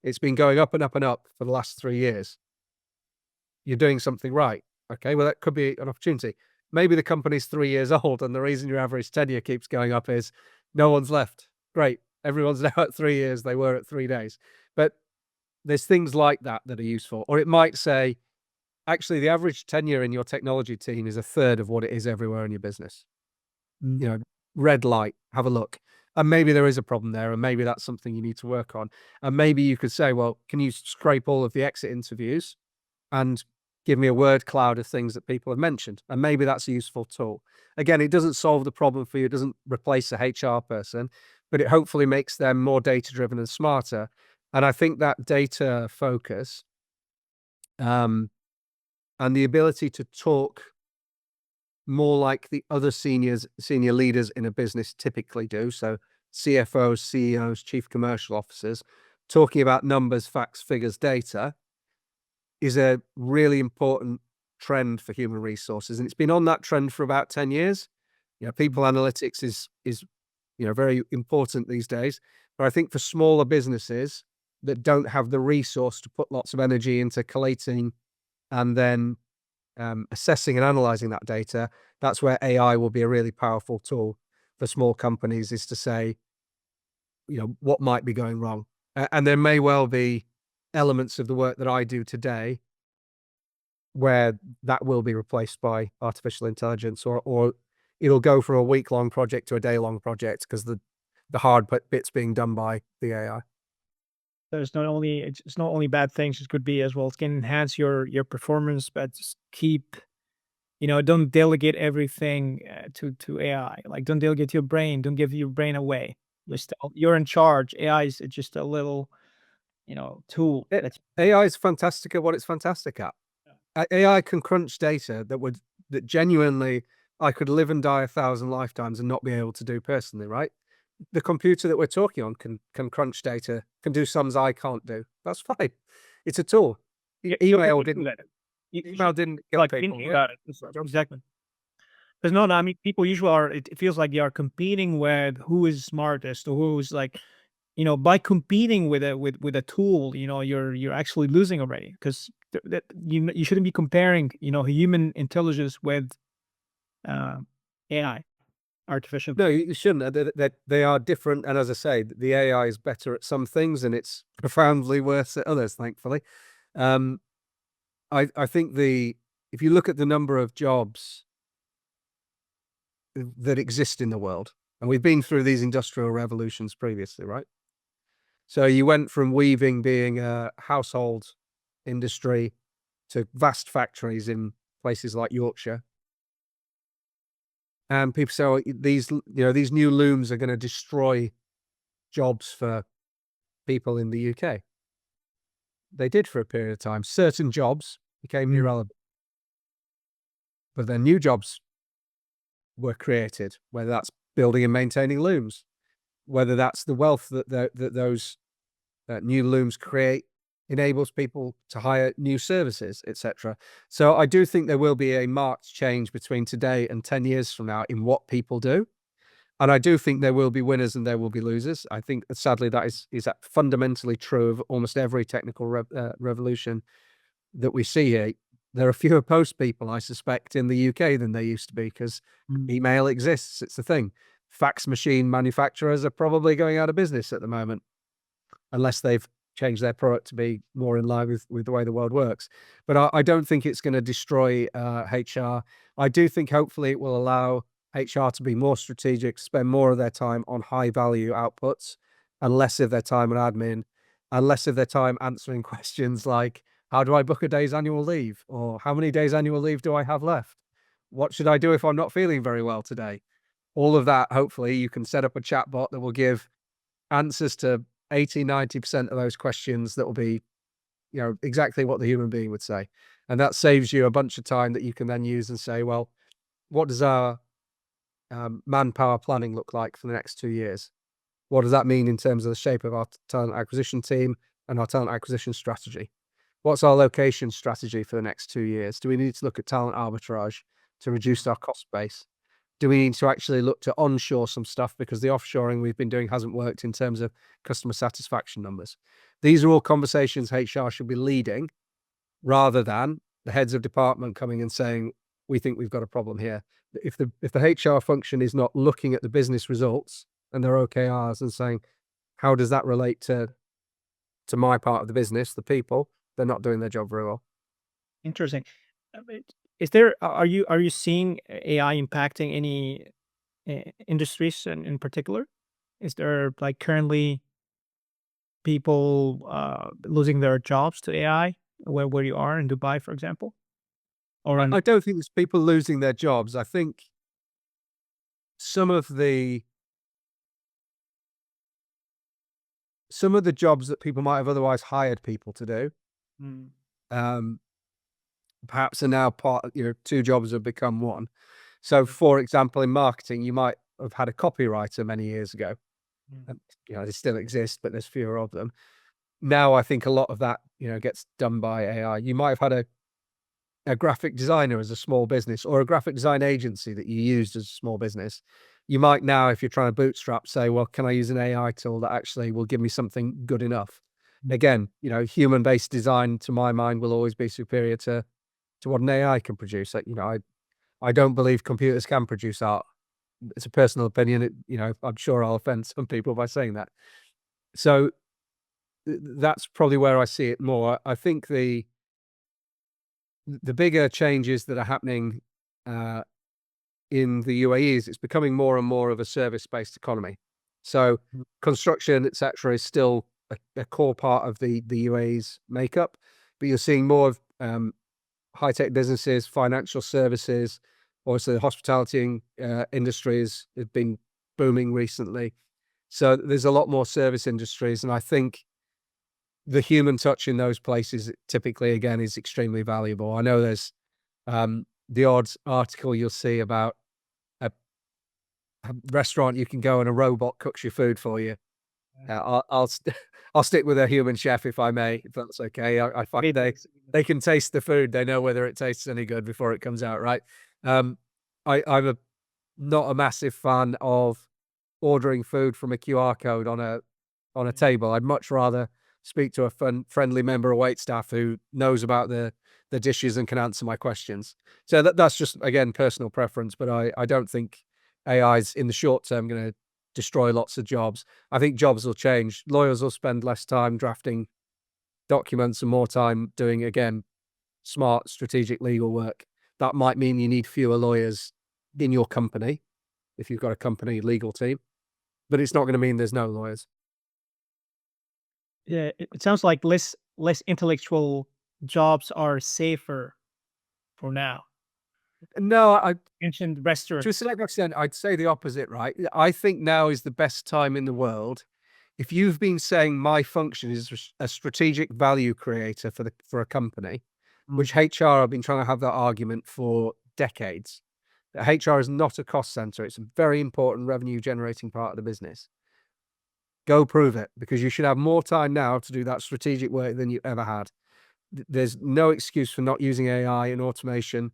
It's been going up and up and up for the last 3 years. You're doing something right. Okay, well, that could be an opportunity. Maybe the company's 3 years old, and the reason your average tenure keeps going up is no one's left. Great. Everyone's now at 3 years. They were at 3 days. But there's things like that that are useful. Or it might say, actually, the average tenure in your technology team is a third of what it is everywhere in your business. Mm. You know, red light, have a look. And maybe there is a problem there, and maybe that's something you need to work on. And maybe you could say, well, can you scrape all of the exit interviews and give me a word cloud of things that people have mentioned? And maybe that's a useful tool. Again, it doesn't solve the problem for you. It doesn't replace a HR person, but it hopefully makes them more data driven and smarter. And I think that data focus, and the ability to talk more like the other senior leaders in a business typically do. So CFOs, CEOs, chief commercial officers, talking about numbers, facts, figures, data is a really important trend for human resources. And it's been on that trend for about 10 years. People analytics is, very important these days. But I think for smaller businesses that don't have the resource to put lots of energy into collating and then assessing and analyzing that data, that's where AI will be a really powerful tool for small companies, is to say, what might be going wrong. And there may well be elements of the work that I do today where that will be replaced by artificial intelligence, or it'll go from a week-long project to a day-long project because the hard bits being done by the AI. There's not only it's not only bad things, it could be as well. It can enhance your performance, but just keep, don't delegate everything to AI. Like, don't delegate your brain. Don't give your brain away. You're in charge. AI is just a little, tool that. AI is fantastic at what it's fantastic at. AI can crunch data that genuinely I could live and die 1,000 lifetimes and not be able to do personally, right? The computer that we're talking on can crunch data, can do sums I can't do. That's fine. It's a tool. Email didn't kill Like people, thinking right? about it. Exactly. There's not. I mean, people usually are. It feels like they are competing with who is smartest or who's like, by competing with a tool, you're actually losing already, because that you shouldn't be comparing, human intelligence with uh, AI, artificial. No, you shouldn't. They are different, and as I say, the AI is better at some things, and it's profoundly worse at others, thankfully. Um, I think if you look at the number of jobs that exist in the world, and we've been through these industrial revolutions previously, right? So you went from weaving being a household industry to vast factories in places like Yorkshire. And people say, oh, these new looms are going to destroy jobs for people in the UK. They did for a period of time. Certain jobs became irrelevant, but then new jobs were created, whether that's building and maintaining looms, whether that's the wealth that those new looms create enables people to hire new services, etc. So I do think there will be a marked change between today and 10 years from now in what people do. And I do think there will be winners and there will be losers. I think sadly that is fundamentally true of almost every technical revolution that we see here. There are fewer post people, I suspect, in the UK than there used to be because email exists. It's the thing. Fax machine manufacturers are probably going out of business at the moment, unless they've changed their product to be more in line with the way the world works. But I don't think it's going to destroy HR. I do think hopefully it will allow HR to be more strategic, spend more of their time on high value outputs and less of their time on admin and less of their time answering questions like, how do I book a day's annual leave? Or how many days annual leave do I have left? What should I do if I'm not feeling very well today? All of that, hopefully you can set up a chatbot that will give answers to 80, 90% of those questions that will be, exactly what the human being would say. And that saves you a bunch of time that you can then use and say, well, what does our manpower planning look like for the next 2 years? What does that mean in terms of the shape of our talent acquisition team and our talent acquisition strategy? What's our location strategy for the next 2 years? Do we need to look at talent arbitrage to reduce our cost base? Do we need to actually look to onshore some stuff because the offshoring we've been doing hasn't worked in terms of customer satisfaction numbers? These are all conversations HR should be leading rather than the heads of department coming and saying, we think we've got a problem here. If the HR function is not looking at the business results and their OKRs and saying, how does that relate to my part of the business, the people, they're not doing their job very well. Interesting. Is there are you seeing AI impacting any industries in particular? Is there like currently people losing their jobs to AI where you are in Dubai, for example? Or on I don't think there's people losing their jobs. I think some of the jobs that people might have otherwise hired people to do, Mm, um, perhaps are now two jobs have become one. So, mm, for example, in marketing, you might have had a copywriter many years ago. mm. And, they still exist, but there's fewer of them. Now, I think a lot of that, gets done by AI. You might have had a graphic designer as a small business or a graphic design agency that you used as a small business. You might now, if you're trying to bootstrap, say, well, can I use an AI tool that actually will give me something good enough? Again, human-based design, to my mind, will always be superior to what an AI can produce. Like, I don't believe computers can produce art. It's a personal opinion. I'm sure I'll offend some people by saying that. So that's probably where I see it more. I think the bigger changes that are happening uh, in the UAE is it's becoming more and more of a service-based economy. So Mm. construction, etc., is still a core part of the UAE's makeup, but you're seeing more of high-tech businesses, financial services, also the hospitality industries have been booming recently. So there's a lot more service industries, and I think the human touch in those places typically, again, is extremely valuable. I know there's the odd article you'll see about a, a restaurant you can go and a robot cooks your food for you. I'll stick with a human chef if I may, if that's okay. I find Great. they can taste the food. They know whether it tastes any good before it comes out, right? Um, I'm not a massive fan of ordering food from a QR code on a table. I'd much rather speak to a friendly member of waitstaff who knows about the dishes and can answer my questions. So that's just, again, personal preference, but I don't think AI's in the short term going to destroy lots of jobs. I think jobs will change. Lawyers will spend less time drafting documents and more time doing, again, smart strategic legal work. That might mean you need fewer lawyers in your company if you've got a company legal team, but it's not going to mean there's no lawyers. Yeah, it sounds like less intellectual jobs are safer for now. No, Mentioned to a restaurants. certain extent, I'd say the opposite, right? I think now is the best time in the world. If you've been saying my function is a strategic value creator for a company, Mm, which HR have been trying to have that argument for decades. That HR is not a cost center. It's a very important revenue generating part of the business. Go prove it, because you should have more time now to do that strategic work than you ever had. There's no excuse for not using AI and automation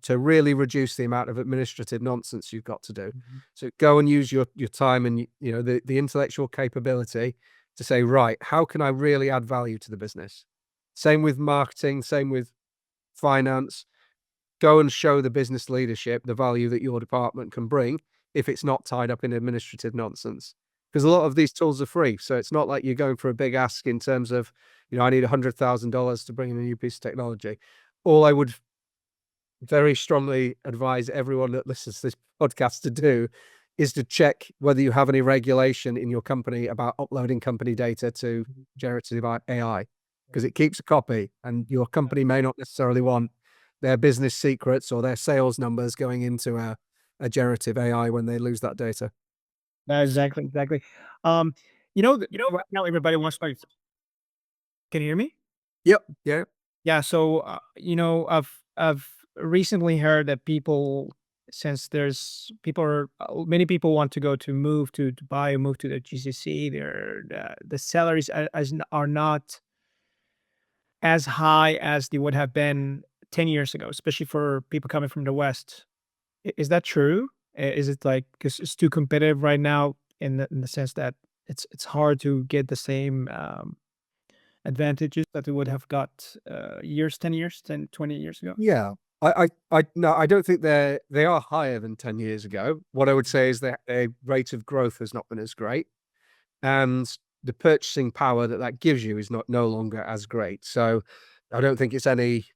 to really reduce the amount of administrative nonsense you've got to do. mhm. So go and use your time and the intellectual capability to say, right, how can I really add value to the business? Same with marketing, same with finance. Go and show the business leadership the value that your department can bring if it's not tied up in administrative nonsense. Because a lot of these tools are free. So it's not like you're going for a big ask in terms of, I need $100,000 to bring in a new piece of technology. All I would very strongly advise everyone that listens to this podcast to do is to check whether you have any regulation in your company about uploading company data to generative AI, because it keeps a copy and your company may not necessarily want their business secrets or their sales numbers going into a generative AI when they lose that data. Exactly, exactly. Right now everybody wants to. Can you hear me? Yep. Yeah. Yeah, so I've recently heard that people, since there's people are many people want to go to move to Dubai or move to the GCC. The salaries are not as high as they would have been 10 years ago, especially for people coming from the West. Is that true? Is it like because it's too competitive right now in the sense that it's hard to get the same advantages that we would have got years, 10 years, 10, 20 years ago? Yeah. No, I don't think they are higher than 10 years ago. What I would say is that their rate of growth has not been as great, and the purchasing power that that gives you is no longer as great. So I don't think it's any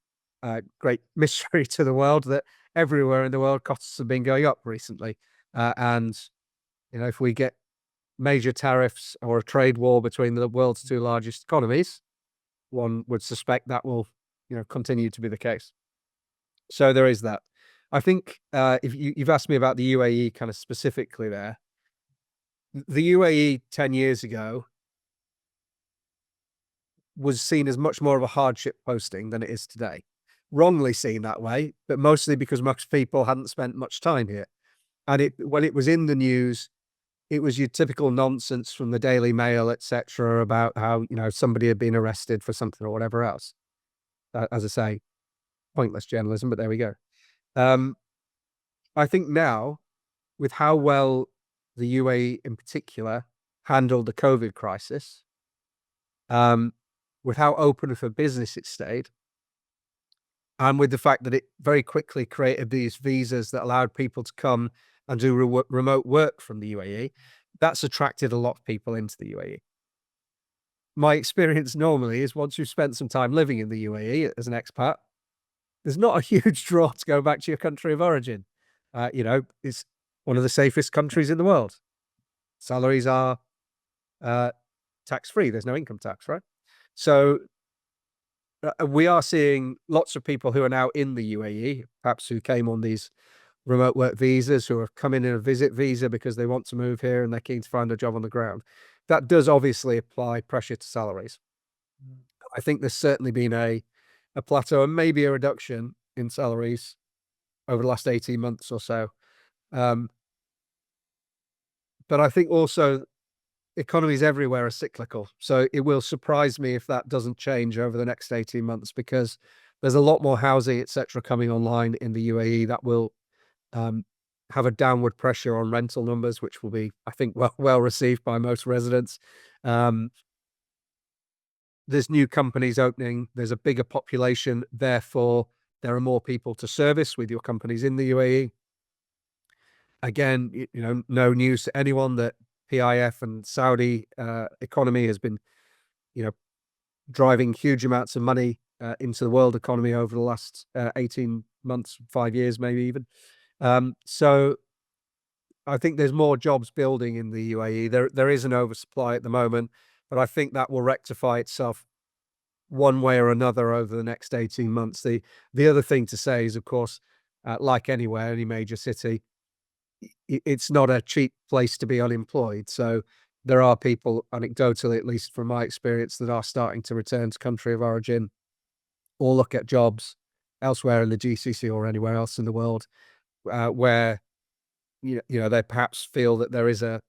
great mystery to the world that everywhere in the world costs have been going up recently. And if we get major tariffs or a trade war between the world's two largest economies, one would suspect that will, continue to be the case. So there is that. I think if you've asked me about the UAE kind of specifically there, the UAE 10 years ago was seen as much more of a hardship posting than it is today. Wrongly seen that way, but mostly because most people hadn't spent much time here. And when it was in the news, it was your typical nonsense from the Daily Mail, etc., about how somebody had been arrested for something or whatever else. As I say, pointless journalism, but there we go. Um, I think now, with how well the UAE in particular handled the COVID crisis, um, with how open for business it stayed, and with the fact that it very quickly created these visas that allowed people to come and do remote work from the UAE, that's attracted a lot of people into the UAE. My experience normally is once you've spent some time living in the UAE as an expat, there's not a huge draw to go back to your country of origin. It's one of the safest countries in the world. Salaries are uh, tax-free. There's no income tax, right? So we are seeing lots of people who are now in the UAE, perhaps who came on these remote work visas, who are coming in a visit visa because they want to move here and they're keen to find a job on the ground. That does obviously apply pressure to salaries. I think there's certainly been a plateau and maybe a reduction in salaries over the last 18 months or so. Um, but I think also economies everywhere are cyclical. So it will surprise me if that doesn't change over the next 18 months because there's a lot more housing, etc., coming online in the UAE that will um, have a downward pressure on rental numbers, which will be, I think, well received by most residents. Um, there's new companies opening. There's a bigger population. Therefore, there are more people to service with your companies in the UAE. Again, no news to anyone that PIF and Saudi economy has been, you know, driving huge amounts of money into the world economy over the last 18 months, 5 years, maybe even. So I think there's more jobs building in the UAE. There is an oversupply at the moment, but I think that will rectify itself one way or another over the next 18 months. The other thing to say is, of course, like anywhere, any major city, it's not a cheap place to be unemployed. So there are people, anecdotally, at least from my experience, that are starting to return to country of origin or look at jobs elsewhere in the GCC or anywhere else in the world, where they perhaps feel that there is a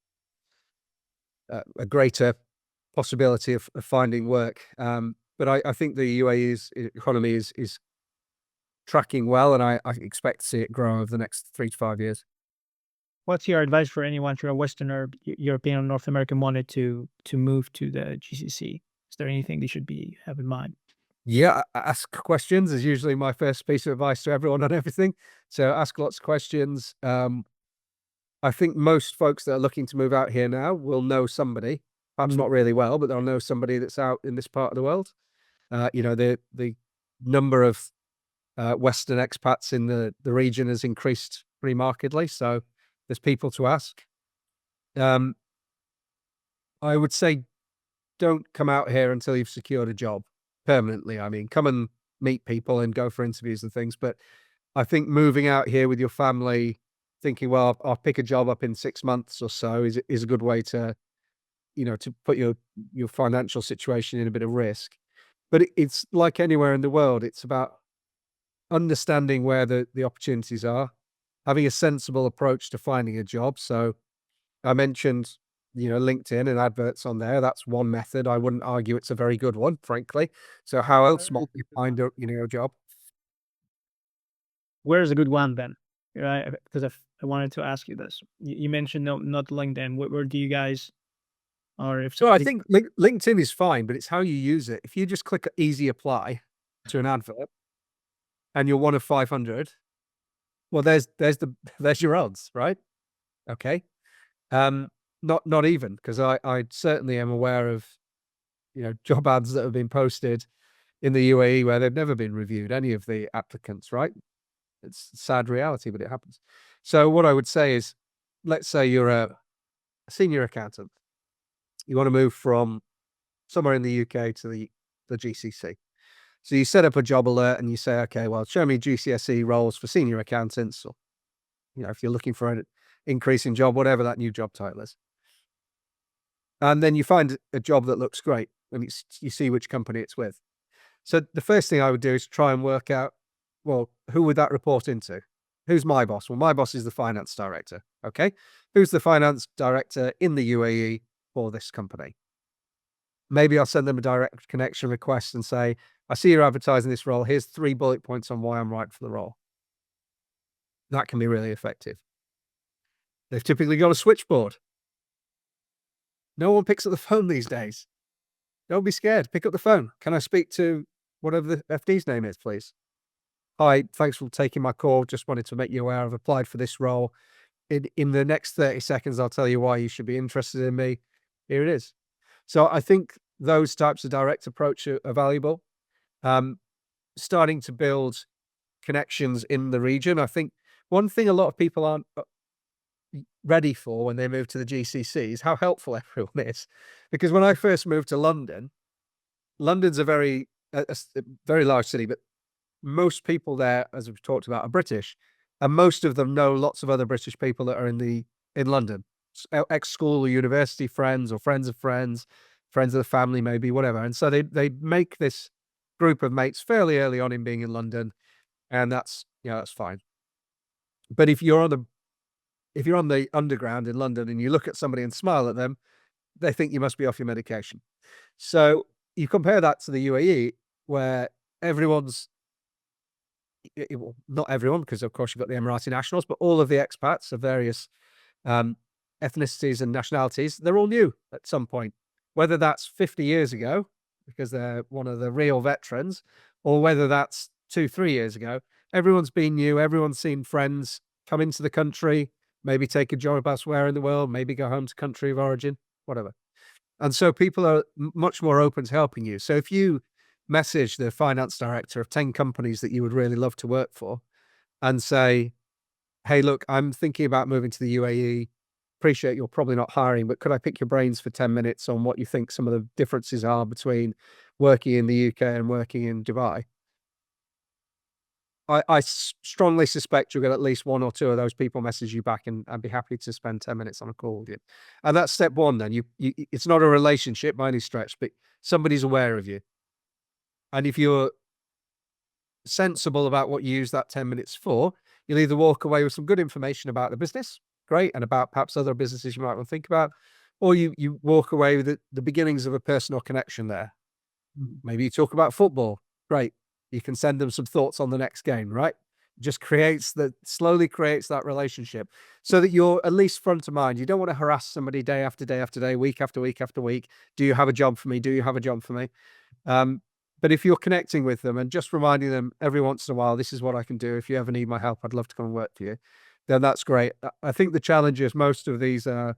greater possibility of finding work. But I think the UAE's economy is tracking well, and I expect to see it grow over the next 3 to 5 years. What's your advice for anyone, if you're a Western or European or North American, wanted to move to the GCC? Is there anything they should be have in mind? Yeah, ask questions is usually my first piece of advice to everyone on everything. So ask lots of questions. I think most folks that are looking to move out here now will know somebody, perhaps not really well, but they'll know somebody that's out in this part of the world. The number of Western expats in the region has increased pretty markedly, so there's people to ask. Um, I would say don't come out here until you've secured a job permanently. I mean, come and meet people and go for interviews and things, but I think moving out here with your family, thinking, well, I'll pick a job up in 6 months or so is a good way to, to put your financial situation in a bit of risk. But it's like anywhere in the world, it's about understanding where the opportunities are, having a sensible approach to finding a job. So I mentioned, LinkedIn and adverts on there. That's one method. I wouldn't argue it's a very good one, frankly. So how else might you find a job? Where's a good one then? Right? Because I wanted to ask you this. You mentioned no, not LinkedIn. Where do you guys, or if So I somebody, think LinkedIn is fine, but it's how you use it. If you just click easy apply to an advert and you're one of 500, well, there's your odds, right? Okay. Um, not even, because I certainly am aware of, job ads that have been posted in the UAE where they've never been reviewed, any of the applicants, right? It's a sad reality, but it happens. So what I would say is, let's say you're a senior accountant. You want to move from somewhere in the UK to the GCC. So you set up a job alert and you say, okay, well, show me GCSE roles for senior accountants, or, if you're looking for an increase in job, whatever that new job title is. And then you find a job that looks great and you see which company it's with. So the first thing I would do is try and work out, well, who would that report into? Who's my boss? Well, my boss is the finance director. Okay. Who's the finance director in the UAE for this company? Maybe I'll send them a direct connection request and say, I see you're advertising this role. Here's 3 bullet points on why I'm right for the role. That can be really effective. They've typically got a switchboard. No one picks up the phone these days. Don't be scared. Pick up the phone. Can I speak to whatever the FD's name is, please? Hi, thanks for taking my call. Just wanted to make you aware I've applied for this role. In the next 30 seconds, I'll tell you why you should be interested in me. Here it is. So I think those types of direct approach are valuable. Starting to build connections in the region. I think one thing a lot of people aren't ready for when they move to the GCC is how helpful everyone is. Because when I first moved to London, London's a very large city, but most people there, as we've talked about, are British, and most of them know lots of other British people that are in London, ex-school or university friends or friends of friends, friends of the family, maybe whatever. And so they make this group of mates fairly early on in being in London, and that's fine. But if you're on the underground in London and you look at somebody and smile at them, they think you must be off your medication. So you compare that to the UAE, where everyone's well, not everyone, because of course you've got the Emirati nationals, but all of the expats of various ethnicities and nationalities, they're all new at some point, whether that's 50 years ago, because they're one of the real veterans, or whether that's 2, 3 years ago. Everyone's been new. Everyone's seen friends come into the country, maybe take a job elsewhere in the world, maybe go home to country of origin, whatever. And so people are much more open to helping you. So if you message the finance director of 10 companies that you would really love to work for and say, hey, look, I'm thinking about moving to the UAE. Appreciate you're probably not hiring, but could I pick your brains for 10 minutes on what you think some of the differences are between working in the UK and working in Dubai? I strongly suspect you'll get at least 1 or 2 of those people message you back, and I'd be happy to spend 10 minutes on a call with you. And that's step one then. It's not a relationship by any stretch, but somebody's aware of you. And if you're sensible about what you use that 10 minutes for, you'll either walk away with some good information about the business, great, and about perhaps other businesses you might want to think about, or you walk away with the beginnings of a personal connection there. Maybe you talk about football, great. You can send them some thoughts on the next game, right? Just slowly creates that relationship so that you're at least front of mind. You don't want to harass somebody day after day after day, week after week after week. Do you have a job for me? Do you have a job for me? But if you're connecting with them and just reminding them every once in a while, this is what I can do. If you ever need my help, I'd love to come and work for you. Then that's great. I think the challenge is most of these are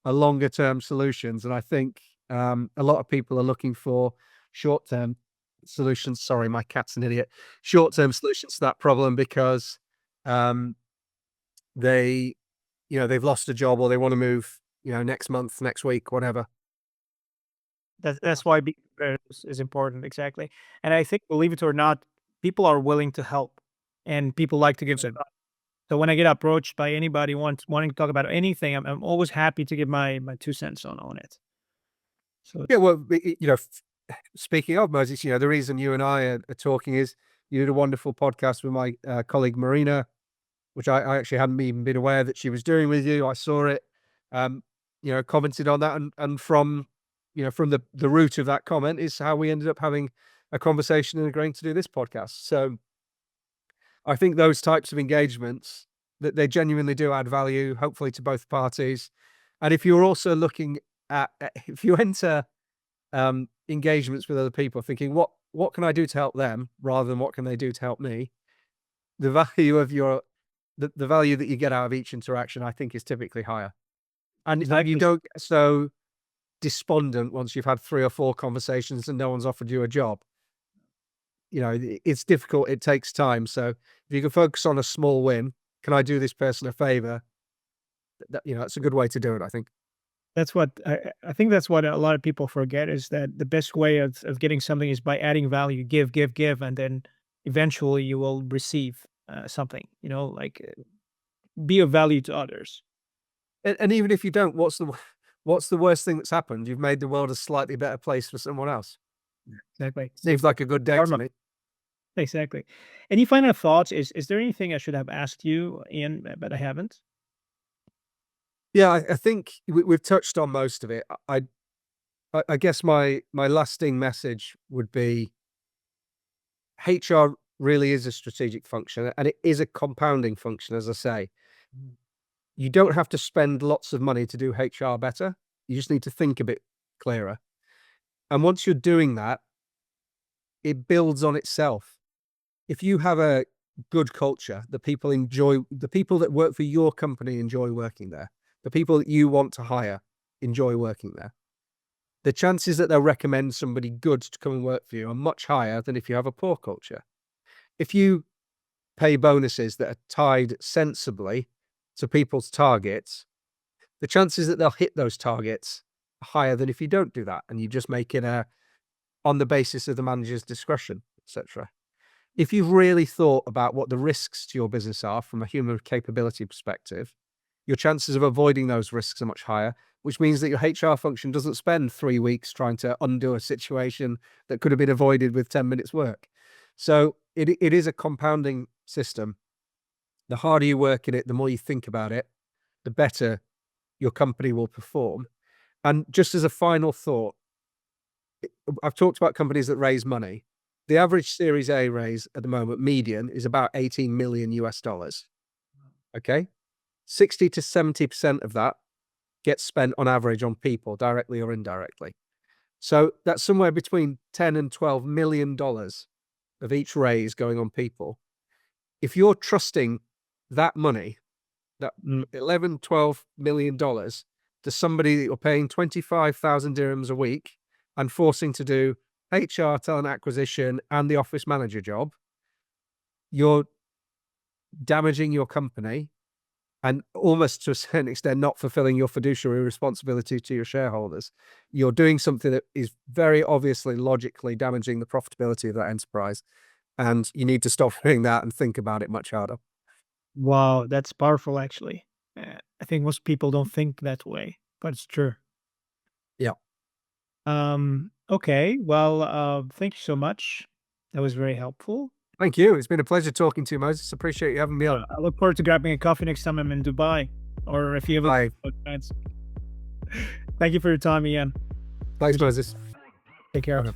longer term solutions. And I think a lot of people are looking for short term solutions. Sorry, my cat's an idiot. Short term solutions to that problem because they, they've lost a job or they want to move, next month, next week, whatever. that's why being prepared is important, exactly. And I think, believe it or not, people are willing to help, and people like to give advice. So when I get approached by anybody wanting to talk about anything, I'm always happy to give my 2 cents on it. So Yeah, well, speaking of Moses, the reason you and I are talking is you did a wonderful podcast with my colleague Marina, which I actually hadn't even been aware that she was doing with you. I saw it, um, commented on that, and from from the root of that comment is how we ended up having a conversation and agreeing to do this podcast. So I think those types of engagements, that they genuinely do add value, hopefully to both parties. And if you're also looking if you enter engagements with other people, thinking what can I do to help them rather than what can they do to help me, the value of the value that you get out of each interaction, I think, is typically higher. And you Exactly. don't get so despondent once you've had 3 or 4 conversations and no one's offered you a job. It's difficult. It takes time. So if you can focus on a small win, can I do this person a favor? That's a good way to do it, I think. That's what I think that's what a lot of people forget is that the best way of getting something is by adding value, give, and then eventually you will receive something, like be of value to others. And even if you don't, what's the worst thing that's happened? You've made the world a slightly better place for someone else. Exactly. Seems like a good day to Karma. me. Exactly. Any final thoughts? Is there anything I should have asked you, Ian, but I haven't? Yeah, I think we've touched on most of it. I guess my lasting message would be HR really is a strategic function, and it is a compounding function, as I say. You don't have to spend lots of money to do HR better. You just need to think a bit clearer. And once you're doing that, it builds on itself. If you have a good culture, the people that work for your company enjoy working there. The people that you want to hire enjoy working there. The chances that they'll recommend somebody good to come and work for you are much higher than if you have a poor culture. If you pay bonuses that are tied sensibly to people's targets, the chances that they'll hit those targets are higher than if you don't do that and you just make it on the basis of the manager's discretion, etc. If you've really thought about what the risks to your business are from a human capability perspective, your chances of avoiding those risks are much higher, which means that your HR function doesn't spend 3 weeks trying to undo a situation that could have been avoided with 10 minutes work. So it is a compounding system. The harder you work in it, the more you think about it, the better your company will perform. And just as a final thought, I've talked about companies that raise money. The average Series A raise at the moment, median, is about $18 million US. Okay? 60 to 70% of that gets spent on average on people, directly or indirectly. So that's somewhere between $10 and $12 million of each raise going on people. If you're trusting that money, that 11, $12 million to somebody that you're paying 25,000 dirhams a week and forcing to do HR, talent acquisition, and the office manager job, you're damaging your company and almost to a certain extent not fulfilling your fiduciary responsibility to your shareholders. You're doing something that is very obviously logically damaging the profitability of that enterprise. And you need to stop doing that and think about it much harder. Wow, that's powerful, actually. I think most people don't think that way, but it's true. Yeah. Okay. Well, thank you so much. That was very helpful. Thank you. It's been a pleasure talking to you, Moses. Appreciate you having me on. I look forward to grabbing a coffee next time I'm in Dubai, or if you have Bye. a chance. Thank you for your time, Ian. Thanks, Moses. Take care. Bye.